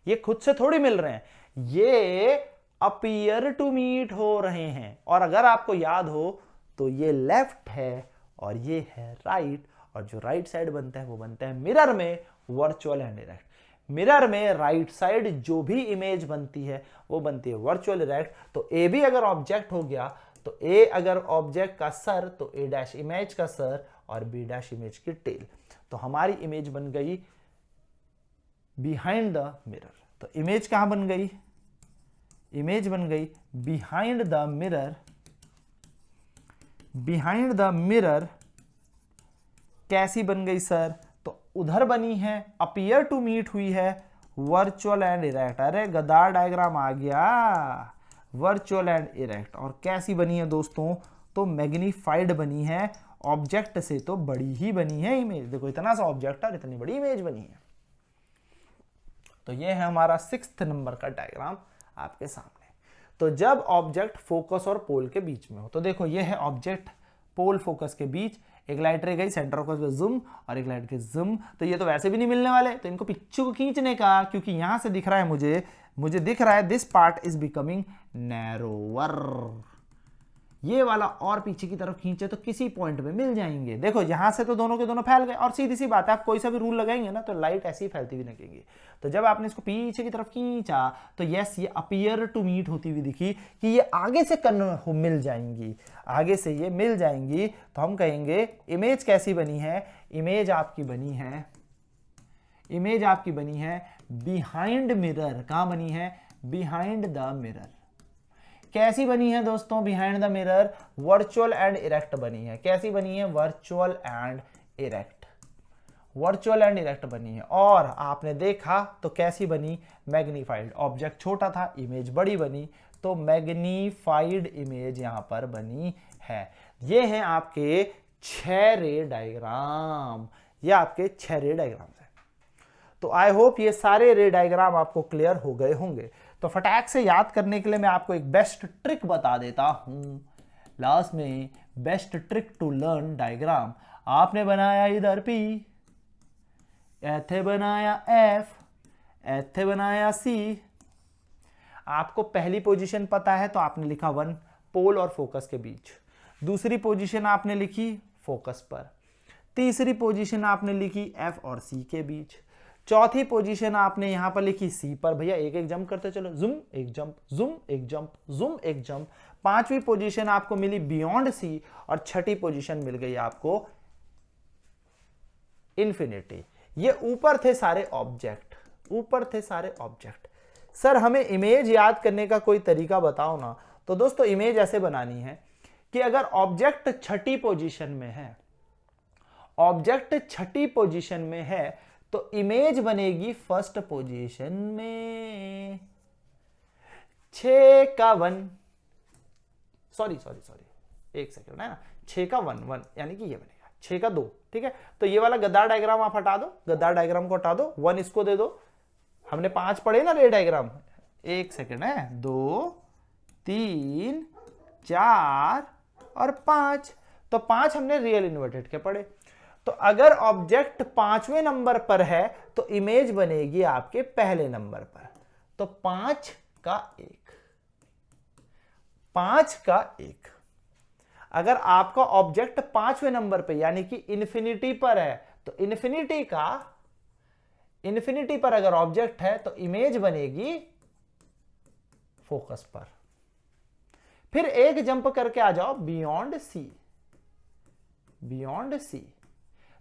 ये खुद से थोड़ी मिल रहे हैं, ये अपीयर टू मीट हो रहे हैं। और अगर आपको याद हो तो ये लेफ्ट है और ये है राइट, और जो राइट साइड बनता है वो बनता है मिरर में वर्चुअल एंड डायरेक्ट। मिरर में राइट साइड जो भी इमेज बनती है वो बनती है वर्चुअल डायरेक्ट। तो ए भी अगर ऑब्जेक्ट हो गया, तो ए अगर ऑब्जेक्ट का सर, तो ए डैश इमेज का सर और बी डैश इमेज की टेल। तो हमारी इमेज बन गई बिहाइंड द मिरर। तो इमेज कहां बन गई? इमेज बन गई behind the mirror. Behind the mirror कैसी बन गई सर? तो उधर बनी है, अपीयर टू मीट हुई है वर्चुअल एंड इरेक्ट। अरे गदार डायग्राम आ गया, वर्चुअल एंड इरेक्ट। और कैसी बनी है दोस्तों? तो मैग्नीफाइड बनी है, ऑब्जेक्ट से तो बड़ी ही बनी है इमेज। देखो इतना सा ऑब्जेक्ट और इतनी बड़ी इमेज बनी है। तो ये है हमारा 6th नंबर का डायग्राम आपके सामने। तो जब ऑब्जेक्ट फोकस और पोल के बीच में हो, तो देखो ये है ऑब्जेक्ट पोल फोकस के बीच, एक लाइट रह गई सेंटर फोकस पे जूम और एक लाइट के जूम। तो ये तो वैसे भी नहीं मिलने वाले, तो इनको पिच्चू को खींचने का, क्योंकि यहां से दिख रहा है मुझे दिख रहा है this part is becoming narrower. ये वाला और पीछे की तरफ खींचे तो किसी पॉइंट में मिल जाएंगे। देखो यहां से तो दोनों के दोनों फैल गए, और सीधी सी बात है, आप कोई सा भी रूल लगाएंगे ना तो लाइट ऐसी ही फैलती हुई लगेगी। तो जब आपने इसको पीछे की तरफ खींचा तो यस ये अपीयर टू मीट होती हुई दिखी कि ये आगे से मिल जाएंगी, आगे से ये मिल जाएंगी। तो हम कहेंगे इमेज कैसी बनी है? इमेज आपकी बनी है, इमेज आपकी बनी है बिहाइंड मिरर। कहां बनी है? Behind the mirror. कैसी बनी है दोस्तों behind the mirror? Virtual and erect बनी है। कैसी बनी है? Virtual and erect. Virtual and erect बनी है। और आपने देखा तो कैसी बनी? मैग्नीफाइड। ऑब्जेक्ट छोटा था, इमेज बड़ी बनी, तो मैग्नीफाइड इमेज यहां पर बनी है। ये हैं आपके 6 रे डायग्राम। ये आपके 6 रे डायग्राम है। तो आई होप ये सारे रे डायग्राम आपको क्लियर हो गए होंगे। तो फटाक से याद करने के लिए मैं आपको एक बेस्ट ट्रिक बता देता हूं लास्ट में। Best trick to learn diagram. आपने बनाया इधर P, ऐथे बनाया F, ऐथे बनाया C। आपको पहली पोजीशन पता है तो आपने लिखा 1 पोल और फोकस के बीच। दूसरी पोजीशन आपने लिखी फोकस पर। तीसरी पोजीशन आपने लिखी F और C के बीच। चौथी पोजीशन आपने यहां पर लिखी C पर। भैया एक एक जंप करते चलो, जूम एक जंप, जूम एक जंप, जूम एक जंप। पांचवी पोजीशन आपको मिली बियॉन्ड C और छठी पोजीशन मिल गई आपको इन्फिनिटी। ये ऊपर थे सारे ऑब्जेक्ट, ऊपर थे सारे ऑब्जेक्ट। सर हमें इमेज याद करने का कोई तरीका बताओ ना। तो दोस्तों इमेज ऐसे बनानी है कि अगर ऑब्जेक्ट छठी पोजीशन में है, ऑब्जेक्ट छठी पोजीशन में है तो इमेज बनेगी फर्स्ट पोजीशन में। 6 का 1, सॉरी एक सेकंड है ना, 6 का 1 यानी कि ये बनेगा 6 का 2। ठीक है, तो ये वाला गद्दार डायग्राम आप हटा दो, गद्दार डायग्राम को हटा दो, 1 इसको दे दो। हमने 5 पढ़े ना रे डायग्राम। एक सेकंड है, 2 3 4 और 5। तो 5 हमने रियल इन्वर्टेड के पढ़े। तो अगर ऑब्जेक्ट 5वें नंबर पर है तो इमेज बनेगी आपके पहले नंबर पर। तो 5 का 1, 5 का 1। अगर आपका ऑब्जेक्ट 5वें नंबर पे यानी कि इन्फिनिटी पर है तो इन्फिनिटी पर अगर ऑब्जेक्ट है तो इमेज बनेगी फोकस पर। फिर एक जंप करके आ जाओ बियॉन्ड C, बियॉन्ड C।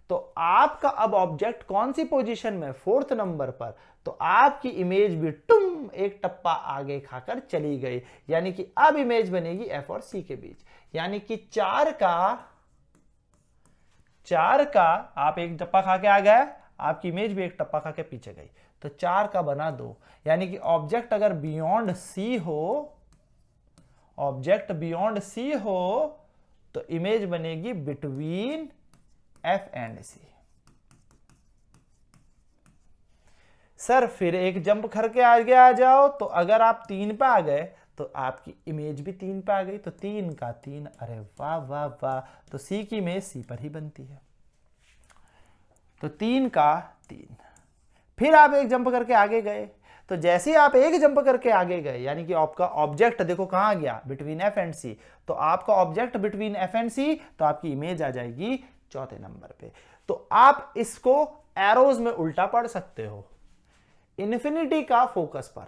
तो आपका अब ऑब्जेक्ट कौन सी पोजीशन में? 4th नंबर पर। तो आपकी इमेज भी टुम एक टप्पा आगे खाकर चली गई, यानी कि अब इमेज बनेगी F और C के बीच। यानी कि 4 का आप एक टप्पा खा के आ गए, आपकी इमेज भी एक टप्पा खा के पीछे गई, तो 4 का बना 2। यानी कि ऑब्जेक्ट अगर बियॉन्ड C हो, ऑब्जेक्ट बियॉन्ड C हो तो इमेज बनेगी between F and C। Sir फिर एक जंप करके आगे आ जाओ, तो अगर आप 3 पे आ गए तो आपकी इमेज भी 3 पे आ गई, तो 3 का 3। अरे वाह वाह वाह, तो C की इमेज C पर ही बनती है। तो 3 का 3। फिर आप एक जंप करके आगे गए, तो जैसे ही आप एक जंप करके आगे गए यानी कि आपका ऑब्जेक्ट देखो कहां गया? Between F and C। तो आपका object between F and C, तो आपकी इमेज आ जाएगी 4थे नंबर पे। तो आप इसको एरोज में उल्टा पढ़ सकते हो। इन्फिनिटी का फोकस पर,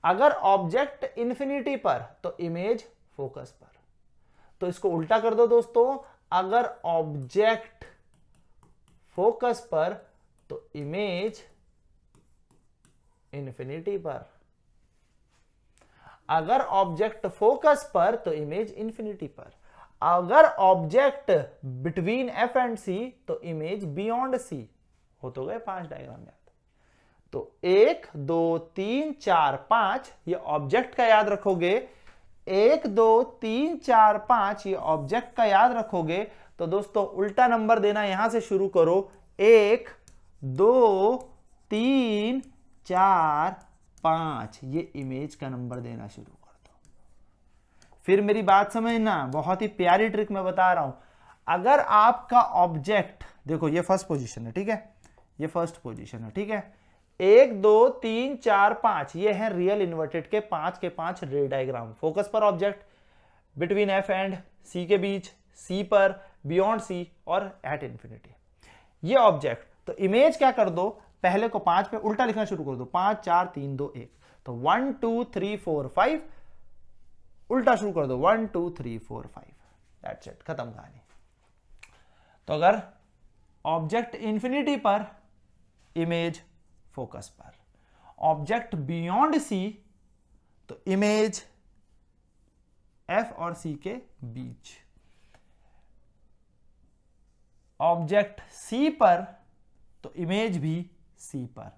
अगर ऑब्जेक्ट इन्फिनिटी पर तो इमेज फोकस पर। तो इसको उल्टा कर दो दोस्तों, अगर ऑब्जेक्ट फोकस पर तो इमेज इन्फिनिटी पर। अगर ऑब्जेक्ट फोकस पर तो इमेज इन्फिनिटी पर। अगर object between F and C तो इमेज बियॉन्ड C। हो तो गए 5 डायग्राम याद। तो 1 2 3 4 5 ये ऑब्जेक्ट का याद रखोगे। 1 2 3 4 5 ये ऑब्जेक्ट का याद रखोगे। तो दोस्तों उल्टा नंबर देना यहां से शुरू करो। 1 2 3 4 5 ये इमेज का नंबर देना शुरू कर दो। फिर मेरी बात समझना, बहुत ही प्यारी ट्रिक मैं बता रहा हूं। अगर आपका ऑब्जेक्ट देखो ये फर्स्ट पोजीशन है, ठीक है, ये फर्स्ट पोजीशन है, ठीक है। 1 2 3 4 5 ये है रियल इन्वर्टेड के 5 के 5 रे डायग्राम। फोकस पर object, between F and C के बीच, C पर, बियॉन्ड C और एट इंफिनिटी ये ऑब्जेक्ट। तो इमेज क्या कर दो, पहले को 5 पे उल्टा लिखना शुरू कर दो। 5 4 3 2 1। तो 1 2 3 4 5 उल्टा शुरू कर दो। 1 2 3 4 5। दैट्स इट, खत्म कहानी। तो अगर ऑब्जेक्ट इंफिनिटी पर इमेज फोकस पर। ऑब्जेक्ट बियॉन्ड सी तो इमेज एफ और सी के बीच। ऑब्जेक्ट सी पर तो इमेज भी सी पर।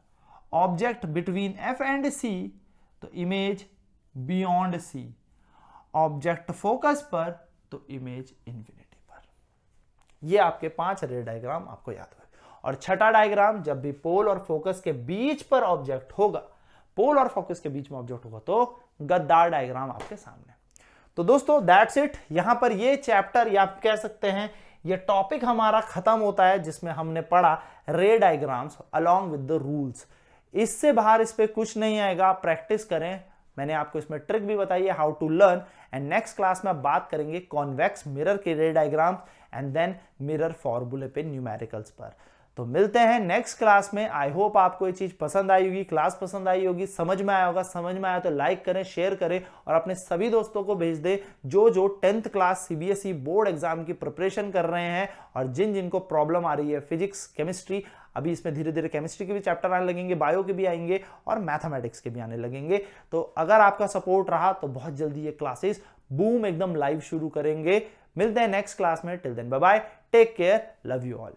Object between F and C तो image beyond C. Object focus पर तो इमेज इंफिनिटी पर। ये आपके 5 रे डायग्राम आपको याद हुए। और छठा डायग्राम, जब भी पोल और फोकस के बीच पर ऑब्जेक्ट होगा, पोल और फोकस के बीच में ऑब्जेक्ट होगा तो गद्दार डायग्राम आपके सामने। तो दोस्तों दैट्स इट। यहां पर ये चैप्टर या आप कह सकते हैं ये टॉपिक हमारा खत्म होता है, जिसमें हमने पढ़ा रे diagrams along with the rules. इससे बाहर इस पे कुछ नहीं आएगा, प्रैक्टिस करें। मैंने आपको इसमें ट्रिक भी बताई है how to learn. And next class में बात करेंगे कॉन्वेक्स मिरर के रे डायग्राम एंड देन मिरर फॉर्मूले पे न्यूमेरिकल्स पर। तो मिलते हैं नेक्स्ट क्लास में। आई होप आपको ये चीज पसंद आई होगी, क्लास पसंद आई होगी, समझ में आया होगा। समझ में आया तो लाइक करें, शेयर करें और अपने सभी दोस्तों को भेज दें जो 10th class CBSE board exam की प्रिपरेशन कर रहे हैं और जिनको प्रॉब्लम आ रही है फिजिक्स, केमिस्ट्री। अभी इसमें धीरे धीरे केमिस्ट्री के भी चैप्टर आने लगेंगे, बायो के भी आएंगे और मैथमेटिक्स के भी आने लगेंगे। तो अगर आपका सपोर्ट रहा तो बहुत जल्दी ये क्लासेस बूम एकदम लाइव शुरू करेंगे। मिलते हैं नेक्स्ट क्लास में। Till then bye bye, take care, love you all.